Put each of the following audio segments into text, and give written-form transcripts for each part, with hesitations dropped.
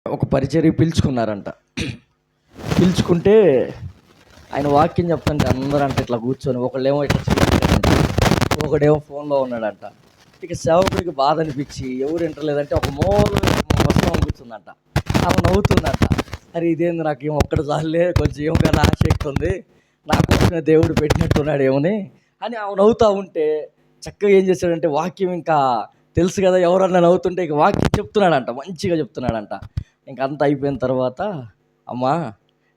ఒక పరిచర్య పిలుచుకున్నారంట. పిలుచుకుంటే ఆయన వాక్యం చెప్తుంటే అందరూ అంటే ఇట్లా కూర్చొని ఒకళ్ళేమో ఇట్లా చేయంట, ఒకడేమో ఫోన్లో ఉన్నాడంట. ఇక సేవకుడికి బాధ అనిపించి ఎవరు వింటలేదంటే ఒక ముసలం కూర్చుందంట. ఆమె నవ్వుతుందంట. అరే ఇదేంది, నాకు ఏం ఒక్కటి చాలే, కొంచెం ఏమో కానీ ఆసక్తి ఉంది, నా కోసమే దేవుడు పెట్టినట్టున్నాడు ఏమని అని ఆమె నవ్వుతూ ఉంటే చక్కగా ఏం చేశాడంటే వాక్యం ఇంకా తెలుసు కదా, ఎవరన్నా నవ్వుతుంటే ఇక వాక్యం చెప్తున్నాడంట, మంచిగా చెప్తున్నాడంట. ఇంకంతా అయిపోయిన తర్వాత అమ్మా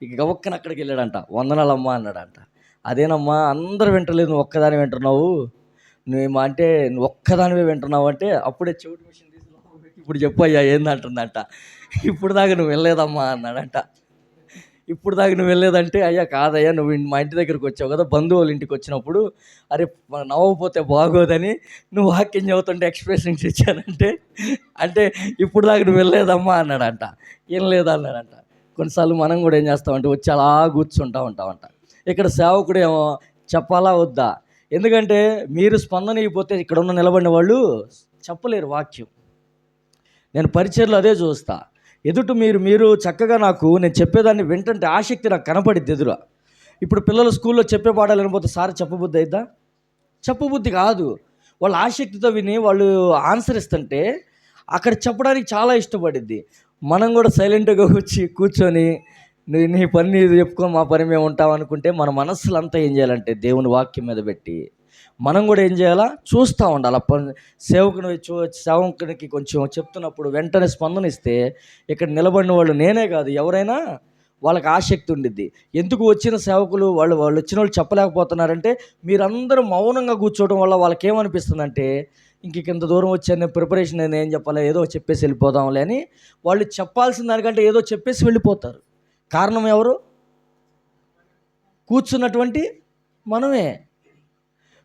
ఇక గవక్కన అక్కడికి వెళ్ళాడంట. వందనాలమ్మా అన్నాడంట. అదేనమ్మా అందరూ వింటలేదు, నువ్వు ఒక్కదాని వింటున్నావు, నువ్వేమో అంటే నువ్వు ఒక్కదానివే వింటున్నావు అంటే అప్పుడే చెవిటి మిషన్ తీసి లోపల పెట్టి ఇప్పుడు చెప్పు అయ్యా ఏందంటుందంట. ఇప్పుడు దాకా నువ్వు వెళ్ళలేదమ్మా అన్నాడంట. ఇప్పుడు దాకా నువ్వు వెళ్ళలేదంటే అయ్యా కాదయ్యా, నువ్వు మా ఇంటి దగ్గరికి వచ్చావు కదా, బంధువుల ఇంటికి వచ్చినప్పుడు అరే నవ్వకపోతే బాగోదని నువ్వు వాక్యం చదువుతుంటే ఎక్స్ప్రెషన్స్ ఇచ్చానంటే అంటే ఇప్పుడు దాకా నువ్వు వెళ్ళలేదమ్మా అన్నాడంట. ఏం లేదన్నాడంట. కొన్నిసార్లు మనం కూడా ఏం చేస్తామంటే వచ్చి అలా కూర్చుంటూ ఉంటామంట. ఇక్కడ సేవకుడు ఏమో చెప్పాలా వద్దా, ఎందుకంటే మీరు స్పందన అయిపోతే ఇక్కడ ఉన్న నిలబడిన వాళ్ళు చెప్పలేరు వాక్యం. నేను పరిచర్లో అదే చూస్తా. ఎదుట మీరు చక్కగా నాకు నేను చెప్పేదాన్ని వింటుంటే ఆసక్తి నాకు కనపడిద్ది ఎదురు. ఇప్పుడు పిల్లలు స్కూల్లో చెప్పే పాఠాలు వినకపోతే సార్ చెప్పబుద్ధి అయిద్దా? చెప్పబుద్ధి కాదు. వాళ్ళు ఆసక్తితో విని వాళ్ళు ఆన్సర్ ఇస్తుంటే అక్కడ చెప్పడానికి చాలా ఇష్టపడిద్ది. మనం కూడా సైలెంట్గా కూర్చొని నీ పని నీది చెప్పుకో, మా పని మేము ఉంటాం అనుకుంటే మన మనస్సులు అంతా ఏం చేయాలంటే దేవుని వాక్యం మీద పెట్టి మనం కూడా ఏం చేయాలా, చూస్తూ ఉండాలి. సేవకునికి కొంచెం చెప్తున్నప్పుడు వెంటనే స్పందన ఇస్తే ఇక్కడ నిలబడిన వాళ్ళు నేనే కాదు ఎవరైనా వాళ్ళకి ఆసక్తి ఉండిద్ది. ఎందుకు వచ్చిన సేవకులు వాళ్ళు వచ్చిన వాళ్ళు చెప్పలేకపోతున్నారంటే మీరందరూ మౌనంగా కూర్చోవడం వల్ల వాళ్ళకి ఏమనిపిస్తుందంటే ఇంత దూరం వచ్చాను నేను, ప్రిపరేషన్ నేను ఏం చెప్పాలి, ఏదో చెప్పేసి వెళ్ళిపోదాంలే అని వాళ్ళు చెప్పాల్సిన దానికంటే ఏదో చెప్పేసి వెళ్ళిపోతారు. కారణం ఎవరు? కూర్చున్నటువంటి మనమే.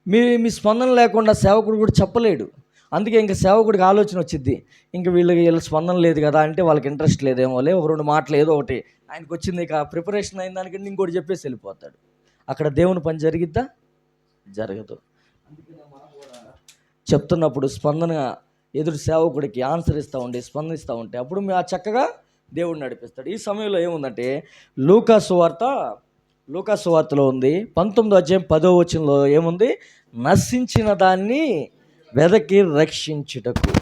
మీ స్పందన లేకుండా సేవకుడు కూడా చెప్పలేడు. అందుకే ఇంకా సేవకుడికి ఆలోచన వచ్చింది, ఇంకా వీళ్ళ స్పందన లేదు కదా అంటే వాళ్ళకి ఇంట్రెస్ట్ లేదేమోలే, ఒక రెండు మాటలు ఏదో ఒకటి ఆయనకు వచ్చింది, ఇక ప్రిపరేషన్ అయిన దానికంటే ఇంకోటి చెప్పేసి వెళ్ళిపోతాడు. అక్కడ దేవుని పని జరిగిద్దా? జరగదు. అందుకే చెప్తున్నప్పుడు స్పందన ఎదురు సేవకుడికి ఆన్సర్ ఇస్తూ ఉంటే స్పందిస్తూ ఉంటే అప్పుడు ఆ చక్కగా దేవుడు నడిపిస్తాడు. ఈ సమయంలో ఏముందంటే లూకాసు వార్తలో ఉంది 19వ అధ్యాయం 10వ వచనంలో ఏముంది, నశించిన దాన్ని వెదకి రక్షించుటకు.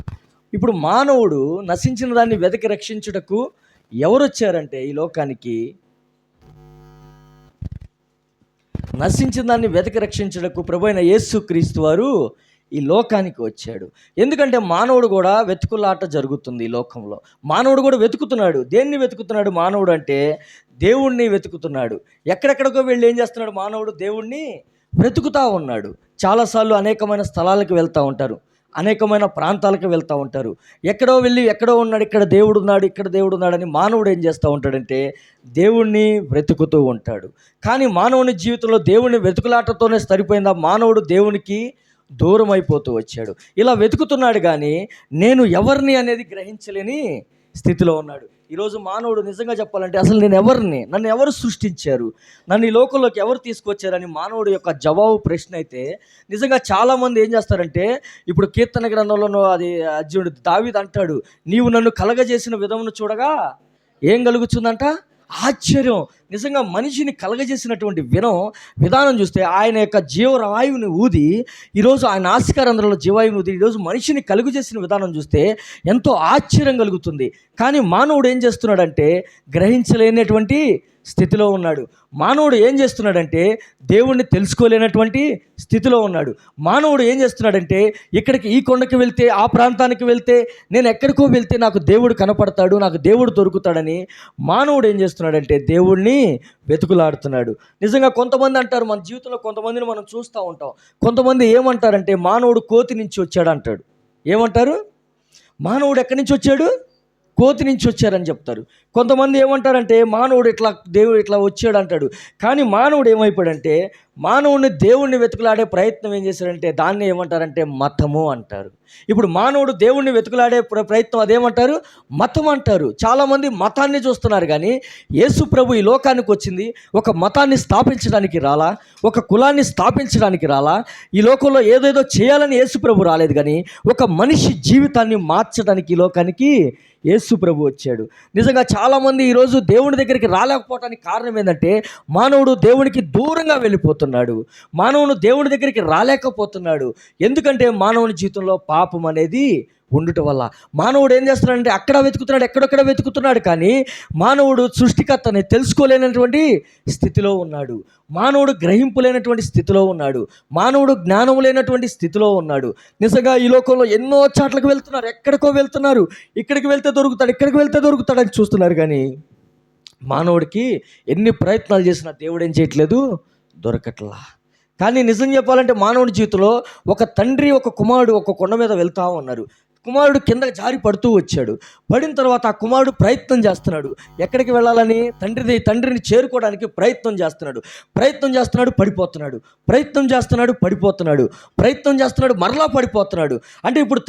ఇప్పుడు మానవుడు నశించిన దాన్ని వెదకి రక్షించుటకు ఎవరు వచ్చారంటే ఈ లోకానికి, నశించిన దాన్ని వెదకి రక్షించుటకు ప్రభువైన యేసుక్రీస్తు వారు ఈ లోకానికి వచ్చాడు. ఎందుకంటే మానవుడు కూడా వెతుకులాట జరుగుతుంది ఈ లోకంలో. మానవుడు కూడా వెతుకుతున్నాడు. దేన్ని వెతుకుతున్నాడు మానవుడు అంటే దేవుణ్ణి వెతుకుతున్నాడు. ఎక్కడెక్కడికో వెళ్ళి ఏం చేస్తున్నాడు మానవుడు, దేవుణ్ణి వెతుకుతూ ఉన్నాడు. చాలాసార్లు అనేకమైన స్థలాలకు వెళ్తూ ఉంటారు, అనేకమైన ప్రాంతాలకు వెళ్తూ ఉంటారు. ఎక్కడో వెళ్ళి ఎక్కడో ఉన్నాడు, ఇక్కడ దేవుడు ఉన్నాడు, ఇక్కడ దేవుడు ఉన్నాడని మానవుడు ఏం చేస్తూ ఉంటాడంటే దేవుణ్ణి వెతుకుతూ ఉంటాడు. కానీ మానవుని జీవితంలో దేవుణ్ణి వెతుకులాటతోనే సరిపోయిందా? మానవుడు దేవునికి దూరం అయిపోతూ వచ్చాడు. ఇలా వెతుకుతున్నాడు కానీ నేను ఎవరిని అనేది గ్రహించలేని స్థితిలో ఉన్నాడు. ఈరోజు మానవుడు నిజంగా చెప్పాలంటే అసలు నేను ఎవరిని, నన్ను ఎవరు సృష్టించారు, నన్ను ఈ లోకంలోకి ఎవరు తీసుకొచ్చారని మానవుడు యొక్క జవాబు ప్రశ్న అయితే నిజంగా చాలామంది ఏం చేస్తారంటే ఇప్పుడు కీర్తన గ్రంథంలో అది అర్జునుడు దావీదు అంటాడు, నీవు నన్ను కలగజేసిన విధమును చూడగా ఏం కలుగుతుందంట, ఆశ్చర్యం. నిజంగా మనిషిని కలగజేసినటువంటి విధానం చూస్తే ఆయన యొక్క జీవవాయువుని ఊది ఈరోజు ఆయన ఆస్కారంధ్రంలో జీవాయువుని ఊది ఈరోజు మనిషిని కలుగు చేసిన విధానం చూస్తే ఎంతో ఆశ్చర్యం కలుగుతుంది. కానీ మానవుడు ఏం చేస్తున్నాడంటే గ్రహించలేనటువంటి స్థితిలో ఉన్నాడు. మానవుడు ఏం చేస్తున్నాడంటే దేవుణ్ణి తెలుసుకోలేనటువంటి స్థితిలో ఉన్నాడు. మానవుడు ఏం చేస్తున్నాడంటే ఇక్కడికి ఈ కొండకి వెళ్తే, ఆ ప్రాంతానికి వెళ్తే, నేను ఎక్కడికో వెళ్తే నాకు దేవుడు కనపడతాడు, నాకు దేవుడు దొరుకుతాడని మానవుడు ఏం చేస్తున్నాడంటే దేవుణ్ణి వెతుకులాడుతున్నాడు. నిజంగా కొంతమంది అంటారు, మన జీవితంలో కొంతమందిని మనం చూస్తూ ఉంటాం. కొంతమంది ఏమంటారంటే మానవుడు కోతి నుంచి వచ్చాడు అంటాడు. ఏమంటారు? మానవుడు ఎక్కడి నుంచి వచ్చాడు? కోతి నుంచి వచ్చారని చెప్తారు. కొంతమంది ఏమంటారంటే మానవుడు దేవుడు ఇట్లా వచ్చాడు అంటాడు. కానీ మానవుడు ఏమైపోయాడంటే మానవుడిని దేవుణ్ణి వెతుకులాడే ప్రయత్నం ఏం చేశాడంటే దాన్ని ఏమంటారంటే మతము అంటారు. ఇప్పుడు మానవుడు దేవుణ్ణి వెతుకులాడే ప్రయత్నం అదేమంటారు? మతం అంటారు. చాలామంది మతాన్ని చూస్తున్నారు కానీ యేసు ప్రభు ఈ లోకానికి వచ్చింది ఒక మతాన్ని స్థాపించడానికి రాలా, ఒక కులాన్ని స్థాపించడానికి రాలా, ఈ లోకంలో ఏదేదో చేయాలని యేసు ప్రభు రాలేదు. కానీ ఒక మనిషి జీవితాన్ని మార్చడానికి ఈ లోకానికి యేసు ప్రభు వచ్చాడు. నిజంగా చాలామంది ఈరోజు దేవుని దగ్గరికి రాలేకపోవడానికి కారణం ఏంటంటే మానవుడు దేవునికి దూరంగా వెళ్ళిపోతున్నాడు. మానవుడు దేవుని దగ్గరికి రాలేకపోతున్నాడు. ఎందుకంటే మానవుని జీవితంలో పాపం అనేది ఉండటం వల్ల మానవుడు ఏం చేస్తున్నాడంటే అక్కడ వెతుకుతున్నాడు, ఎక్కడెక్కడ వెతుకుతున్నాడు, కానీ మానవుడు సృష్టికర్తని తెలుసుకోలేనటువంటి స్థితిలో ఉన్నాడు. మానవుడు గ్రహింపు లేనటువంటి స్థితిలో ఉన్నాడు. మానవుడు జ్ఞానం లేనటువంటి స్థితిలో ఉన్నాడు. నిజంగా ఈ లోకంలో ఎన్నో చాట్లకు వెళ్తున్నారు, ఎక్కడికో వెళ్తున్నారు, ఇక్కడికి వెళ్తే దొరుకుతాడు, ఇక్కడికి వెళ్తే దొరుకుతాడు అని చూస్తున్నారు, కానీ మానవుడికి ఎన్ని ప్రయత్నాలు చేసినా దేవుడు ఏం చేయట్లేదు, దొరకట్లా. కానీ నిజం చెప్పాలంటే మానవుడి జీవితంలో ఒక తండ్రి ఒక కుమారుడు ఒక కొండ మీద వెళ్తూ ఉన్నారు. కుమారుడు కిందకి జారి పడుతూ వచ్చాడు. పడిన తర్వాత ఆ కుమారుడు ప్రయత్నం చేస్తున్నాడు, ఎక్కడికి వెళ్ళాలని, తండ్రిని చేరుకోవడానికి ప్రయత్నం చేస్తున్నాడు, పడిపోతున్నాడు, ప్రయత్నం చేస్తున్నాడు, మరలా పడిపోతున్నాడు. అంటే ఇప్పుడు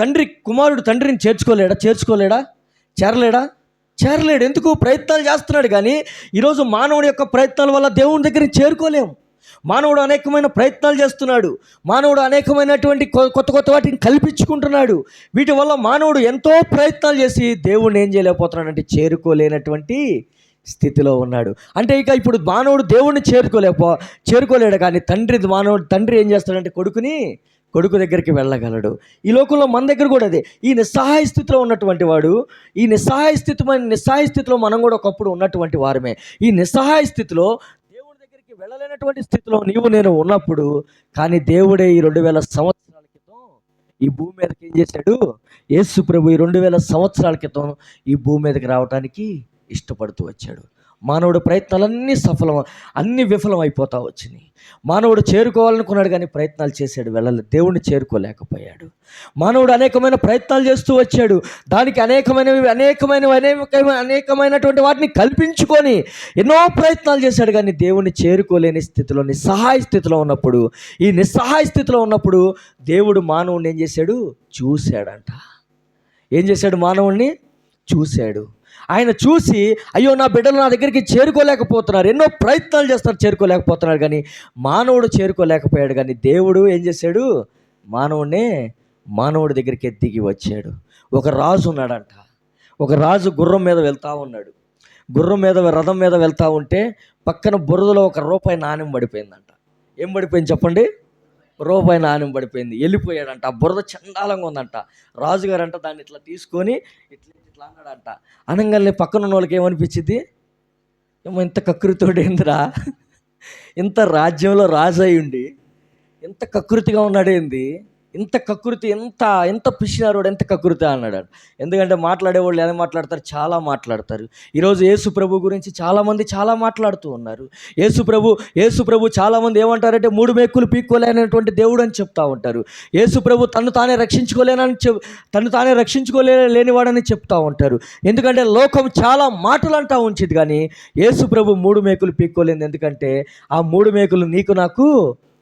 కుమారుడు తండ్రిని చేరలేడు. ఎందుకు? ప్రయత్నాలు చేస్తున్నాడు. కానీ ఈరోజు మానవుడి యొక్క ప్రయత్నాల వల్ల దేవుని దగ్గరికి చేరుకోలేము. మానవుడు అనేకమైన ప్రయత్నాలు చేస్తున్నాడు. మానవుడు అనేకమైనటువంటి కొత్త వాటిని కల్పించుకుంటున్నాడు. వీటి వల్ల మానవుడు ఎంతో ప్రయత్నాలు చేసి దేవుడిని ఏం చేయలేకపోతున్నాడు అంటే చేరుకోలేనటువంటి స్థితిలో ఉన్నాడు. అంటే ఇక ఇప్పుడు మానవుడు దేవుడిని చేరుకోలేడు. కానీ తండ్రి ఏం చేస్తాడంటే కొడుకు దగ్గరికి వెళ్ళగలడు. ఈ లోకంలో మన దగ్గర కూడా అదే. ఈ నిస్సహాయ స్థితిలో ఉన్నటువంటి వాడు, ఈ నిస్సహాయ స్థితిలో మనం కూడా ఒకప్పుడు ఉన్నటువంటి వారమే. ఈ నిస్సహాయ స్థితిలో వెళ్ళలేనటువంటి స్థితిలో నేను ఉన్నప్పుడు, కానీ దేవుడే ఈ 2000 సంవత్సరాల క్రితం ఈ భూమి మీదకి ఏం చేశాడు? యేసు ప్రభు ఈ 2000 సంవత్సరాల క్రితం ఈ భూమి మీదకి రావడానికి ఇష్టపడుతూ వచ్చాడు. మానవుడు ప్రయత్నాలన్నీ విఫలం అయిపోతా వచ్చినాయి. మానవుడు చేరుకోవాలనుకున్నాడు, కానీ ప్రయత్నాలు చేశాడు, దేవుడిని చేరుకోలేకపోయాడు. మానవుడు అనేకమైన ప్రయత్నాలు చేస్తూ వచ్చాడు. దానికి అనేకమైనటువంటి వాటిని కల్పించుకొని ఎన్నో ప్రయత్నాలు చేశాడు, కానీ దేవుడిని చేరుకోలేని స్థితిలో, నిస్సహాయ స్థితిలో ఉన్నప్పుడు దేవుడు మానవుడిని ఏం చేశాడు? మానవుడిని చూశాడు. ఆయన చూసి, అయ్యో నా బిడ్డలు నా దగ్గరికి చేరుకోలేకపోతున్నారు, ఎన్నో ప్రయత్నాలు చేస్తారు, చేరుకోలేకపోతున్నారు, కానీ మానవుడు చేరుకోలేకపోయాడు. కానీ దేవుడు ఏం చేశాడు? మానవుడి దగ్గరికి దిగి వచ్చాడు. ఒక రాజు ఉన్నాడంట. ఒక రాజు గుర్రం మీద వెళ్తూ ఉన్నాడు. రథం మీద వెళ్తూ ఉంటే పక్కన బురదలో ఒక రూపాయి నాణెం పడిపోయిందంట. ఏం పడిపోయింది చెప్పండి? రూపాయి నాణెం పడిపోయింది. వెళ్ళిపోయాడంట. ఆ బురద చండాలంగా ఉందంట. రాజుగారు అంట దాన్ని ఇట్లా తీసుకొని ఇట్లా అన్నాడంట. అనగానే పక్కన ఉన్న వాళ్ళకి ఏమనిపించింది? ఏమో ఇంత కకృతోడేందిరా, ఇంత రాజ్యంలో రాజు అయి ఉండి ఇంత కకృతిగా ఉన్నాడేంది, ఇంత కకృతి, ఎంత పిచ్చినారోడు, ఎంత కకృతి అన్నాడు. ఎందుకంటే మాట్లాడేవాళ్ళు ఎలా మాట్లాడతారు? చాలా మాట్లాడతారు. ఈరోజు యేసు ప్రభు గురించి చాలామంది చాలా మాట్లాడుతూ ఉన్నారు. యేసు ప్రభు చాలామంది ఏమంటారంటే 3 మేకులు పీక్కోలేనటువంటి దేవుడు అని చెప్తా ఉంటారు. యేసు ప్రభు తను తానే రక్షించుకోలేనివాడని చెప్తా ఉంటారు. ఎందుకంటే లోకం చాలా మాటలు అంటా ఉంచిది, కానీ యేసు ప్రభు 3 మేకులు పీక్కోలేదు. ఎందుకంటే ఆ 3 మేకులు నీకు నాకు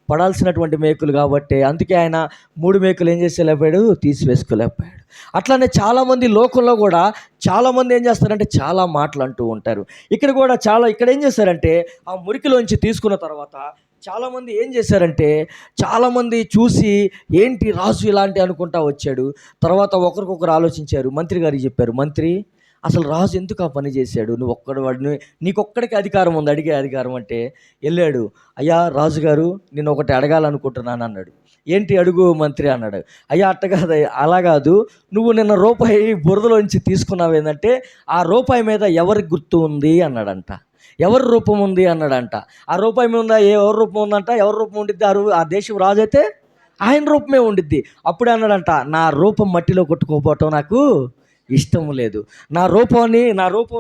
పడాల్సినటువంటి మేకులు కాబట్టి, అందుకే ఆయన 3 మేకులు ఏం చేసేలేకపోయాడు? తీసివేసుకోలేకపోయాడు. అట్లానే చాలామంది లోకంలో కూడా చాలామంది ఏం చేస్తారంటే చాలా మాటలు అంటూ ఉంటారు. ఇక్కడ ఏం చేశారంటే ఆ మురికిలోంచి తీసుకున్న తర్వాత చాలామంది ఏం చేశారంటే, చాలామంది చూసి ఏంటి రాజు ఇలాంటి అనుకుంటా వచ్చాడు. తర్వాత ఒకరికొకరు ఆలోచించారు. మంత్రి గారికి చెప్పారు, మంత్రి అసలు రాజు ఎందుకు ఆ పని చేశాడు? నీకొక్కడికి అధికారం ఉంది, అడిగే అధికారం అంటే. వెళ్ళాడు, అయ్యా రాజుగారు నేను ఒకటి అడగాలనుకుంటున్నాను అన్నాడు. ఏంటి అడుగు మంత్రి అన్నాడు. అయ్యా అలా కాదు, నువ్వు నిన్న రూపాయి బురదలోంచి తీసుకున్నావు, ఏంటంటే ఆ రూపాయి మీద ఎవరి గుర్తు ఉంది అన్నాడంట. ఎవరి రూపం ఉంది అన్నాడంట. ఆ రూపాయి మీద ఎవరి రూపం ఉందంట. ఎవరి రూపం ఉండిద్ది? ఆ దేశం రాజు అయితే ఆయన రూపమే ఉండిద్ది. అప్పుడే అన్నాడంట, నా రూపం మట్టిలో కొట్టుకోపోవటం నాకు ఇష్టం లేదు. నా రూపం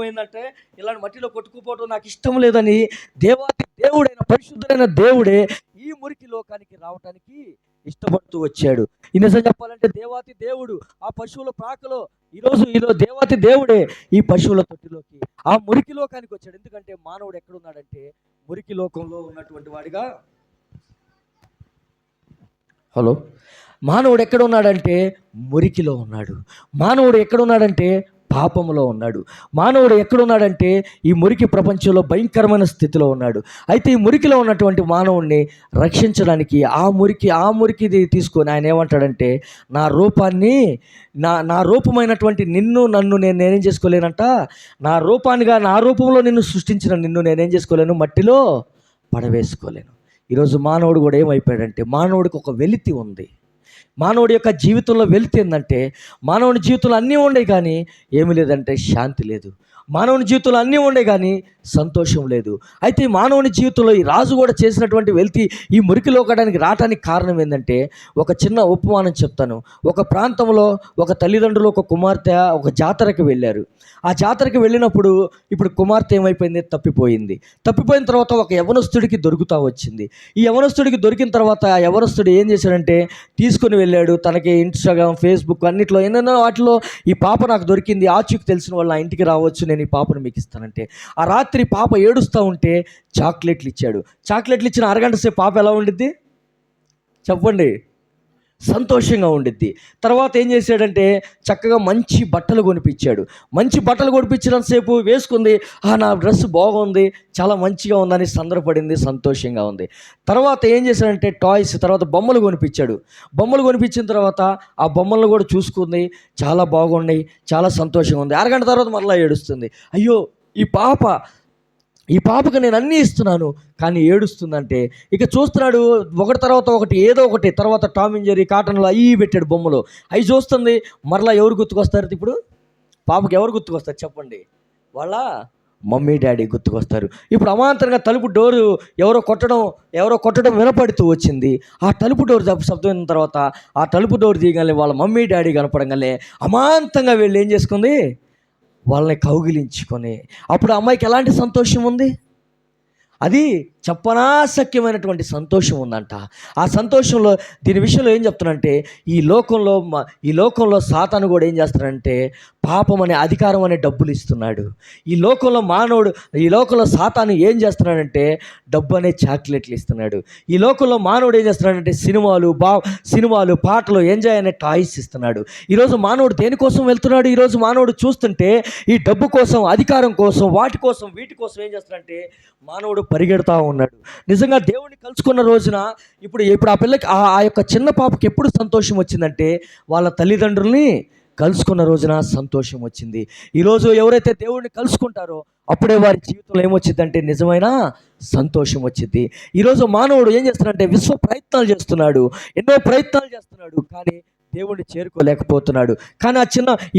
ఏంటంటే ఇలాంటి మట్టిలో కొట్టుకుపోవటం నాకు ఇష్టం లేదని దేవుడైన పరిశుద్ధుడైన దేవుడే ఈ మురికి లోకానికి రావటానికి ఇష్టపడుతూ వచ్చాడు. ఈ నిజం చెప్పాలంటే దేవాతి దేవుడు ఆ పశువుల ప్రాకలో ఈరోజు దేవాతి దేవుడే ఈ పశువుల తొట్టిలోకి, ఆ మురికి లోకానికి వచ్చాడు. ఎందుకంటే మానవుడు ఎక్కడున్నాడంటే మురికి లోకంలో ఉన్నటువంటి వాడిగా. మానవుడు ఎక్కడ ఉన్నాడంటే మురికిలో ఉన్నాడు. మానవుడు ఎక్కడ ఉన్నాడంటే పాపములో ఉన్నాడు. మానవుడు ఎక్కడున్నాడంటే ఈ మురికి ప్రపంచంలో భయంకరమైన స్థితిలో ఉన్నాడు. అయితే ఈ మురికిలో ఉన్నటువంటి మానవుణ్ణి రక్షించడానికి ఆ మురికిది తీసుకొని ఆయన ఏమంటాడంటే, నా రూపాన్ని నా రూపమైనటువంటి నన్ను నేనేం చేసుకోలేనంట, నా రూపంలో నిన్ను సృష్టించిన నిన్ను నేనేం చేసుకోలేను, మట్టిలో పడవేసుకోలేను. ఈరోజు మానవుడు కూడా ఏమైపోయాడంటే, మానవుడికి ఒక వెలితి ఉంది. మానవుడి యొక్క జీవితంలో వెలితి ఏంటంటే, మానవుని జీవితంలో అన్నీ ఉండే కానీ ఏమీ లేదంటే శాంతి లేదు. మానవుని జీవితంలో అన్నీ ఉండే కానీ సంతోషం లేదు. అయితే ఈ మానవుని జీవితంలో ఈ రాజు కూడా చేసినటువంటి వెలితి ఈ మురికి లోకడానికి రావడానికి కారణం ఏంటంటే, ఒక చిన్న ఉపమానం చెప్తాను. ఒక ప్రాంతంలో ఒక తల్లిదండ్రులు ఒక కుమార్తె ఒక జాతరకు వెళ్ళారు. ఆ జాతరకు వెళ్ళినప్పుడు ఇప్పుడు కుమార్తె ఏమైపోయింది, తప్పిపోయిన తర్వాత ఒక యవనస్తుడికి దొరుకుతూ వచ్చింది. ఈ యవనస్తుడికి దొరికిన తర్వాత ఆ యవనస్తుడు ఏం చేశాడంటే, తీసుకుని వెళ్ళాడు. తనకి ఇన్స్టాగ్రామ్, ఫేస్బుక్ అన్నిట్లో ఎన్నెన్నో వాటిలో ఈ పాప నాకు దొరికింది, ఆచూకి తెలిసిన వాళ్ళు నా ఇంటికి రావచ్చు, నేను ఈ పాపను మీకు ఇస్తానంటే, ఆ రాత్రి పాప ఏడుస్తూ ఉంటే చాక్లెట్లు ఇచ్చాడు. చాక్లెట్లు ఇచ్చిన అరగంట సేపు పాప ఎలా ఉండిద్ది చెప్పండి? సంతోషంగా ఉండిద్ది. తర్వాత ఏం చేశాడంటే, చక్కగా మంచి బట్టలు కొనిపించాడు. మంచి బట్టలు కొనిపించినంతసేపు వేసుకుంది, నా డ్రెస్ బాగుంది, చాలా మంచిగా ఉందని సందర్భపడింది, సంతోషంగా ఉంది. తర్వాత ఏం చేశాడంటే, టాయ్స్, తర్వాత బొమ్మలు కొనిపించాడు. బొమ్మలు కొనిపించిన తర్వాత ఆ బొమ్మలను కూడా చూసుకుంది, చాలా బాగున్నాయి, చాలా సంతోషంగా ఉంది. అరగంట తర్వాత మరలా ఏడుస్తుంది. అయ్యో ఈ పాపకు నేను అన్నీ ఇస్తున్నాను కానీ ఏడుస్తుందంటే, ఇక చూస్తున్నాడు ఒకటి తర్వాత ఒకటి, ఏదో ఒకటి, తర్వాత టామ్ అండ్ జెర్రీ, కాటన్లో అవి పెట్టాడు బొమ్మలు. అవి చూస్తుంది. మరలా ఎవరు గుర్తుకొస్తారు ఇప్పుడు? పాపకి ఎవరు గుర్తుకొస్తారు చెప్పండి? వాళ్ళ మమ్మీ డాడీ గుర్తుకొస్తారు. ఇప్పుడు అమాంతరంగా తలుపు డోరు ఎవరో కొట్టడం వినపడుతూ వచ్చింది. ఆ తలుపు డోర్ శబ్దం అయిన తర్వాత ఆ తలుపు డోర్ తీయగానే వాళ్ళ మమ్మీ డాడీ కనపడంగానే అమాంతంగా వెళ్ళి ఏం చేసుకుంది, వాళ్ళని కౌగిలించుకొని. అప్పుడు అమ్మాయికి ఎలాంటి సంతోషం ఉంది? అది చెప్పనాశక్యమైనటువంటి సంతోషం ఉందంట. ఆ సంతోషంలో దీని విషయంలో ఏం చెప్తానంటే, ఈ లోకంలో సాతాను కూడా ఏం చేస్తాడంటే, పాపం అనే అధికారం అనే డబ్బులు ఇస్తున్నాడు. ఈ లోకంలో సాతాను ఏం చేస్తున్నాడంటే, డబ్బు అనే చాక్లెట్లు ఇస్తున్నాడు. ఈ లోకంలో మానవుడు ఏం చేస్తున్నాడంటే, సినిమాలు, పాటలు, ఎంజాయ్ అనే టాయ్స్ ఇస్తున్నాడు. ఈరోజు మానవుడు దేనికోసం వెళ్తున్నాడు? ఈరోజు మానవుడు చూస్తుంటే ఈ డబ్బు కోసం, అధికారం కోసం, వీటి కోసం ఏం చేస్తున్నాడంటే మానవుడు పరిగెడతా ఉన్నాడు. నిజంగా దేవుడిని కలుసుకున్న రోజున ఇప్పుడు ఆ పిల్లకి ఆ యొక్క చిన్న పాపకి ఎప్పుడు సంతోషం వచ్చిందంటే, వాళ్ళ తల్లిదండ్రుల్ని కలుసుకున్న రోజున సంతోషం వచ్చింది. ఈరోజు ఎవరైతే దేవుడిని కలుసుకుంటారో అప్పుడే వారి జీవితంలో ఏమొచ్చిందంటే నిజమైన సంతోషం వచ్చింది. ఈరోజు మానవుడు ఏం చేస్తున్నాడంటే ఎన్నో ప్రయత్నాలు చేస్తున్నాడు కానీ దేవుడిని చేరుకోలేకపోతున్నాడు. కానీ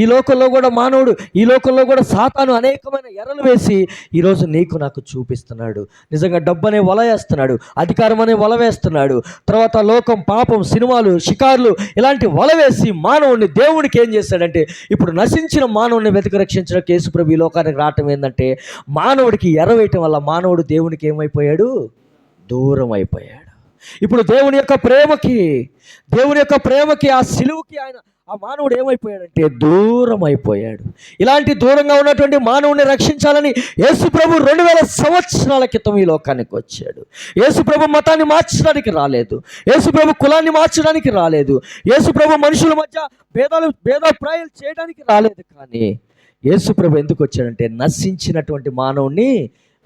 ఈ లోకంలో కూడా సాతాను అనేకమైన ఎర్రలు వేసి ఈరోజు నీకు నాకు చూపిస్తున్నాడు. నిజంగా డబ్బు అనే వల వేస్తున్నాడు, అధికారం అనే వల వేస్తున్నాడు, తర్వాత లోకం, పాపం, సినిమాలు, షికార్లు ఇలాంటి వల వేసి మానవుడిని దేవుడికి ఏం చేశాడంటే, ఇప్పుడు నశించిన మానవుడిని వెతికి రక్షించడానికి యేసుప్రభు ఈ లోకానికి రావటం ఏంటంటే, మానవుడికి ఎర్రవేయటం వల్ల మానవుడు దేవునికి ఏమైపోయాడు, దూరం అయిపోయాడు. ఇప్పుడు దేవుని యొక్క ప్రేమకి ఆ సిలువుకి ఆ మానవుడు ఏమైపోయాడంటే దూరం అయిపోయాడు. ఇలాంటి దూరంగా ఉన్నటువంటి మానవుని రక్షించాలని యేసుప్రభు 2000 సంవత్సరాల క్రితం ఈ లోకానికి వచ్చాడు. యేసుప్రభు మతాన్ని మార్చడానికి రాలేదు, యేసుప్రభు కులాన్ని మార్చడానికి రాలేదు, యేసుప్రభు మనుషుల మధ్య భేదాభిప్రాయాలు చేయడానికి రాలేదు. కానీ యేసుప్రభు ఎందుకు వచ్చాడంటే, నశించినటువంటి మానవుణ్ణి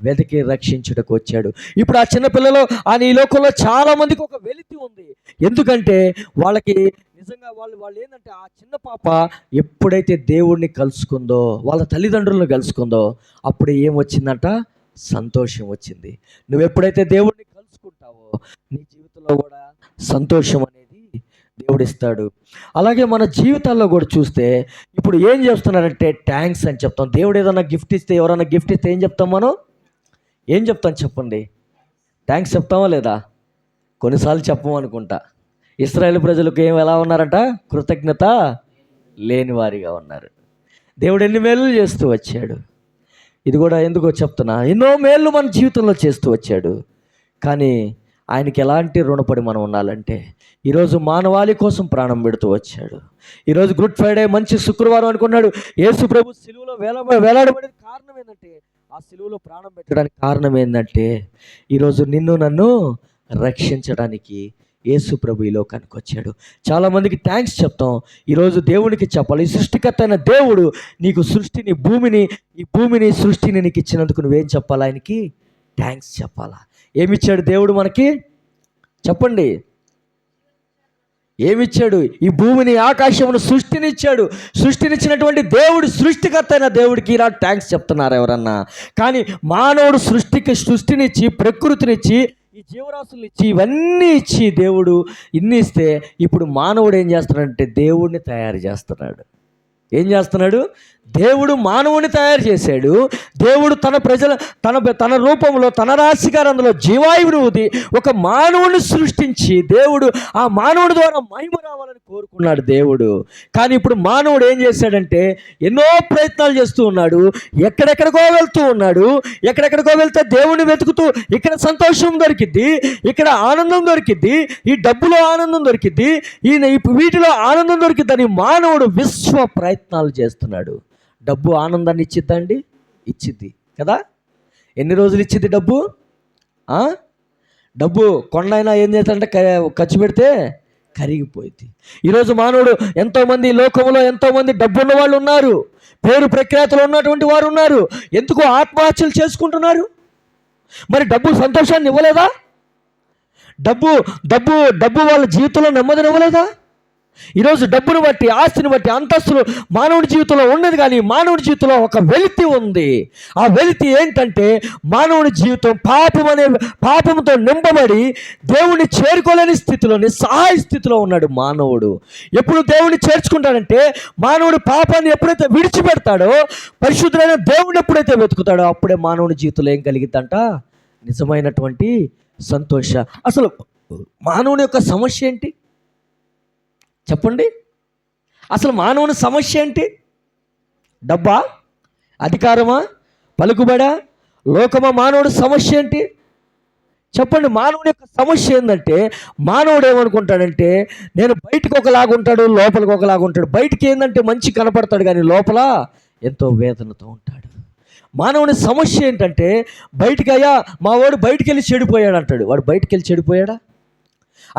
వెతికి రక్షించుటకు వచ్చాడు. ఇప్పుడు ఆ చిన్నపిల్లలు ఈ లోకంలో చాలా మందికి ఒక వెలితి ఉంది. ఎందుకంటే వాళ్ళకి నిజంగా వాళ్ళు ఏంటంటే, ఆ చిన్న పాప ఎప్పుడైతే దేవుడిని కలుసుకుందో, వాళ్ళ తల్లిదండ్రులను కలుసుకుందో, అప్పుడు ఏమొచ్చిందంట, సంతోషం వచ్చింది. నువ్వు ఎప్పుడైతే దేవుడిని కలుసుకుంటావో నీ జీవితంలో కూడా సంతోషం అనేది దేవుడిస్తాడు. అలాగే మన జీవితాల్లో కూడా చూస్తే ఇప్పుడు ఏం చేస్తున్నారంటే థ్యాంక్స్ అని చెప్తాం. దేవుడు ఏదైనా గిఫ్ట్ ఇస్తే, ఎవరైనా గిఫ్ట్ ఇస్తే ఏం చెప్తాం మనం? ఏం చెప్తాను చెప్పండి? థ్యాంక్స్ చెప్తామా లేదా? కొన్నిసార్లు చెప్పము అనుకుంటా. ఇశ్రాయేలు ప్రజలకు ఎలా ఉన్నారంట? కృతజ్ఞత లేని వారిగా ఉన్నారు. దేవుడు ఎన్ని మేలు చేస్తూ వచ్చాడు. ఇది కూడా ఎందుకో చెప్తున్నా, ఎన్నో మేళ్ళు మన జీవితంలో చేస్తూ వచ్చాడు. కానీ ఆయనకి ఎలాంటి రుణపడి మనం ఉండాలంటే, ఈరోజు మానవాళి కోసం ప్రాణం పెడుతూ వచ్చాడు. ఈరోజు గుడ్ ఫ్రైడే మంచి శుక్రవారం అనుకున్నాడు. యేసు ప్రభు సిలువలో వేలాడబడేది కారణం ఏంటంటే, ఆ సిలువలో ప్రాణం పెట్టడానికి కారణం ఏంటంటే, ఈరోజు నిన్ను నన్ను రక్షించడానికి యేసు ప్రభు ఈ లోకానికి వచ్చాడు. చాలామందికి థ్యాంక్స్ చెప్తాం. ఈరోజు దేవునికి చెప్పాలి, ఈ సృష్టికర్త అయిన దేవుడు నీకు సృష్టిని, ఈ భూమిని సృష్టిని నీకు ఇచ్చినందుకు నువ్వేం చెప్పాలి? ఆయనకి థ్యాంక్స్ చెప్పాలా? ఏమిచ్చాడు దేవుడు మనకి? చెప్పండి, ఏమిచ్చాడు? ఈ భూమిని, ఆకాశమును, సృష్టినిచ్చాడు. సృష్టినిచ్చినటువంటి దేవుడు, సృష్టికర్త అయిన దేవుడికి ఇలా థ్యాంక్స్ చెప్తున్నారు ఎవరన్నా? కానీ మానవుడు సృష్టినిచ్చి, ప్రకృతినిచ్చి, ఈ జీవరాశులు ఇచ్చి, ఇవన్నీ ఇచ్చి, దేవుడు ఇన్ని ఇస్తే ఇప్పుడు మానవుడు ఏం చేస్తున్నాడంటే దేవుడిని తయారు చేస్తున్నాడు. ఏం చేస్తున్నాడు? దేవుడు మానవుని తయారు చేశాడు. దేవుడు తన రూపంలో, తన రాశిగారు అందులో జీవాయువుని ఊది ఒక మానవుని సృష్టించి, దేవుడు ఆ మానవుడి ద్వారా మహిమ రావాలని కోరుకున్నాడు దేవుడు. కానీ ఇప్పుడు మానవుడు ఏం చేశాడంటే ఎన్నో ప్రయత్నాలు చేస్తూ ఉన్నాడు, ఎక్కడెక్కడికో వెళ్తూ ఉన్నాడు. ఎక్కడెక్కడికో వెళ్తే దేవుడిని వెతుకుతూ ఇక్కడ సంతోషం దొరికిద్ది, ఇక్కడ ఆనందం దొరికిద్ది, ఈ డబ్బులో ఆనందం దొరికిద్ది, వీటిలో ఆనందం దొరికిద్దని మానవుడు విశ్వ ప్రయత్నాలు చేస్తున్నాడు. డబ్బు ఆనందాన్ని ఇచ్చిద్దండి? ఇచ్చిద్ది కదా? ఎన్ని రోజులు ఇచ్చిద్ది డబ్బు? డబ్బు కొండైనా ఏం చేస్తాడంటే ఖర్చు పెడితే కరిగిపోయింది. ఈరోజు మానవుడు ఎంతోమంది, లోకంలో ఎంతోమంది డబ్బు ఉన్న వాళ్ళు ఉన్నారు, పేరు ప్రఖ్యాతులు ఉన్నటువంటి వారు ఉన్నారు. ఎందుకు ఆత్మహత్యలు చేసుకుంటున్నారు? మరి డబ్బు సంతోషాన్ని ఇవ్వలేదా? డబ్బు వాళ్ళ జీవితంలో నెమ్మదిని ఇవ్వలేదా? ఈరోజు డబ్బును బట్టి, ఆస్తిని బట్టి, అంతస్తులు మానవుడి జీవితంలో ఉన్నది. కానీ మానవుడి జీవితంలో ఒక వెలితి ఉంది. ఆ వెలితి ఏంటంటే మానవుడి జీవితం పాపంతో నింపబడి దేవుణ్ణి చేరుకోలేని స్థితిలో, నిస్సహాయ స్థితిలో ఉన్నాడు మానవుడు. ఎప్పుడు దేవుణ్ణి చేర్చుకుంటాడంటే మానవుడు పాపాన్ని ఎప్పుడైతే విడిచిపెడతాడో, పరిశుద్ధులైన దేవుడిని ఎప్పుడైతే వెతుకుతాడో, అప్పుడే మానవుడి జీవితంలో ఏం కలిగిద్దంట? నిజమైనటువంటి సంతోష. అసలు మానవుని యొక్క సమస్య ఏంటి చెప్పండి? అసలు మానవుని సమస్య ఏంటి? డబ్బా? అధికారమా? పలుకుబడా? లోకమా? మానవుడి సమస్య ఏంటి చెప్పండి? మానవుని యొక్క సమస్య ఏంటంటే మానవుడు ఏమనుకుంటాడంటే నేను బయటకు ఒకలాగా ఉంటాడు, లోపలికి ఒకలాగా ఉంటాడు. బయటికి ఏంటంటే మంచి కనపడతాడు, కానీ లోపల ఎంతో వేదనతో ఉంటాడు. మానవుని సమస్య ఏంటంటే బయటికి, అయ్యా మా వాడు బయటికి వెళ్ళి చెడిపోయాడు అంటాడు. వాడు బయటికి వెళ్ళి చెడిపోయాడా?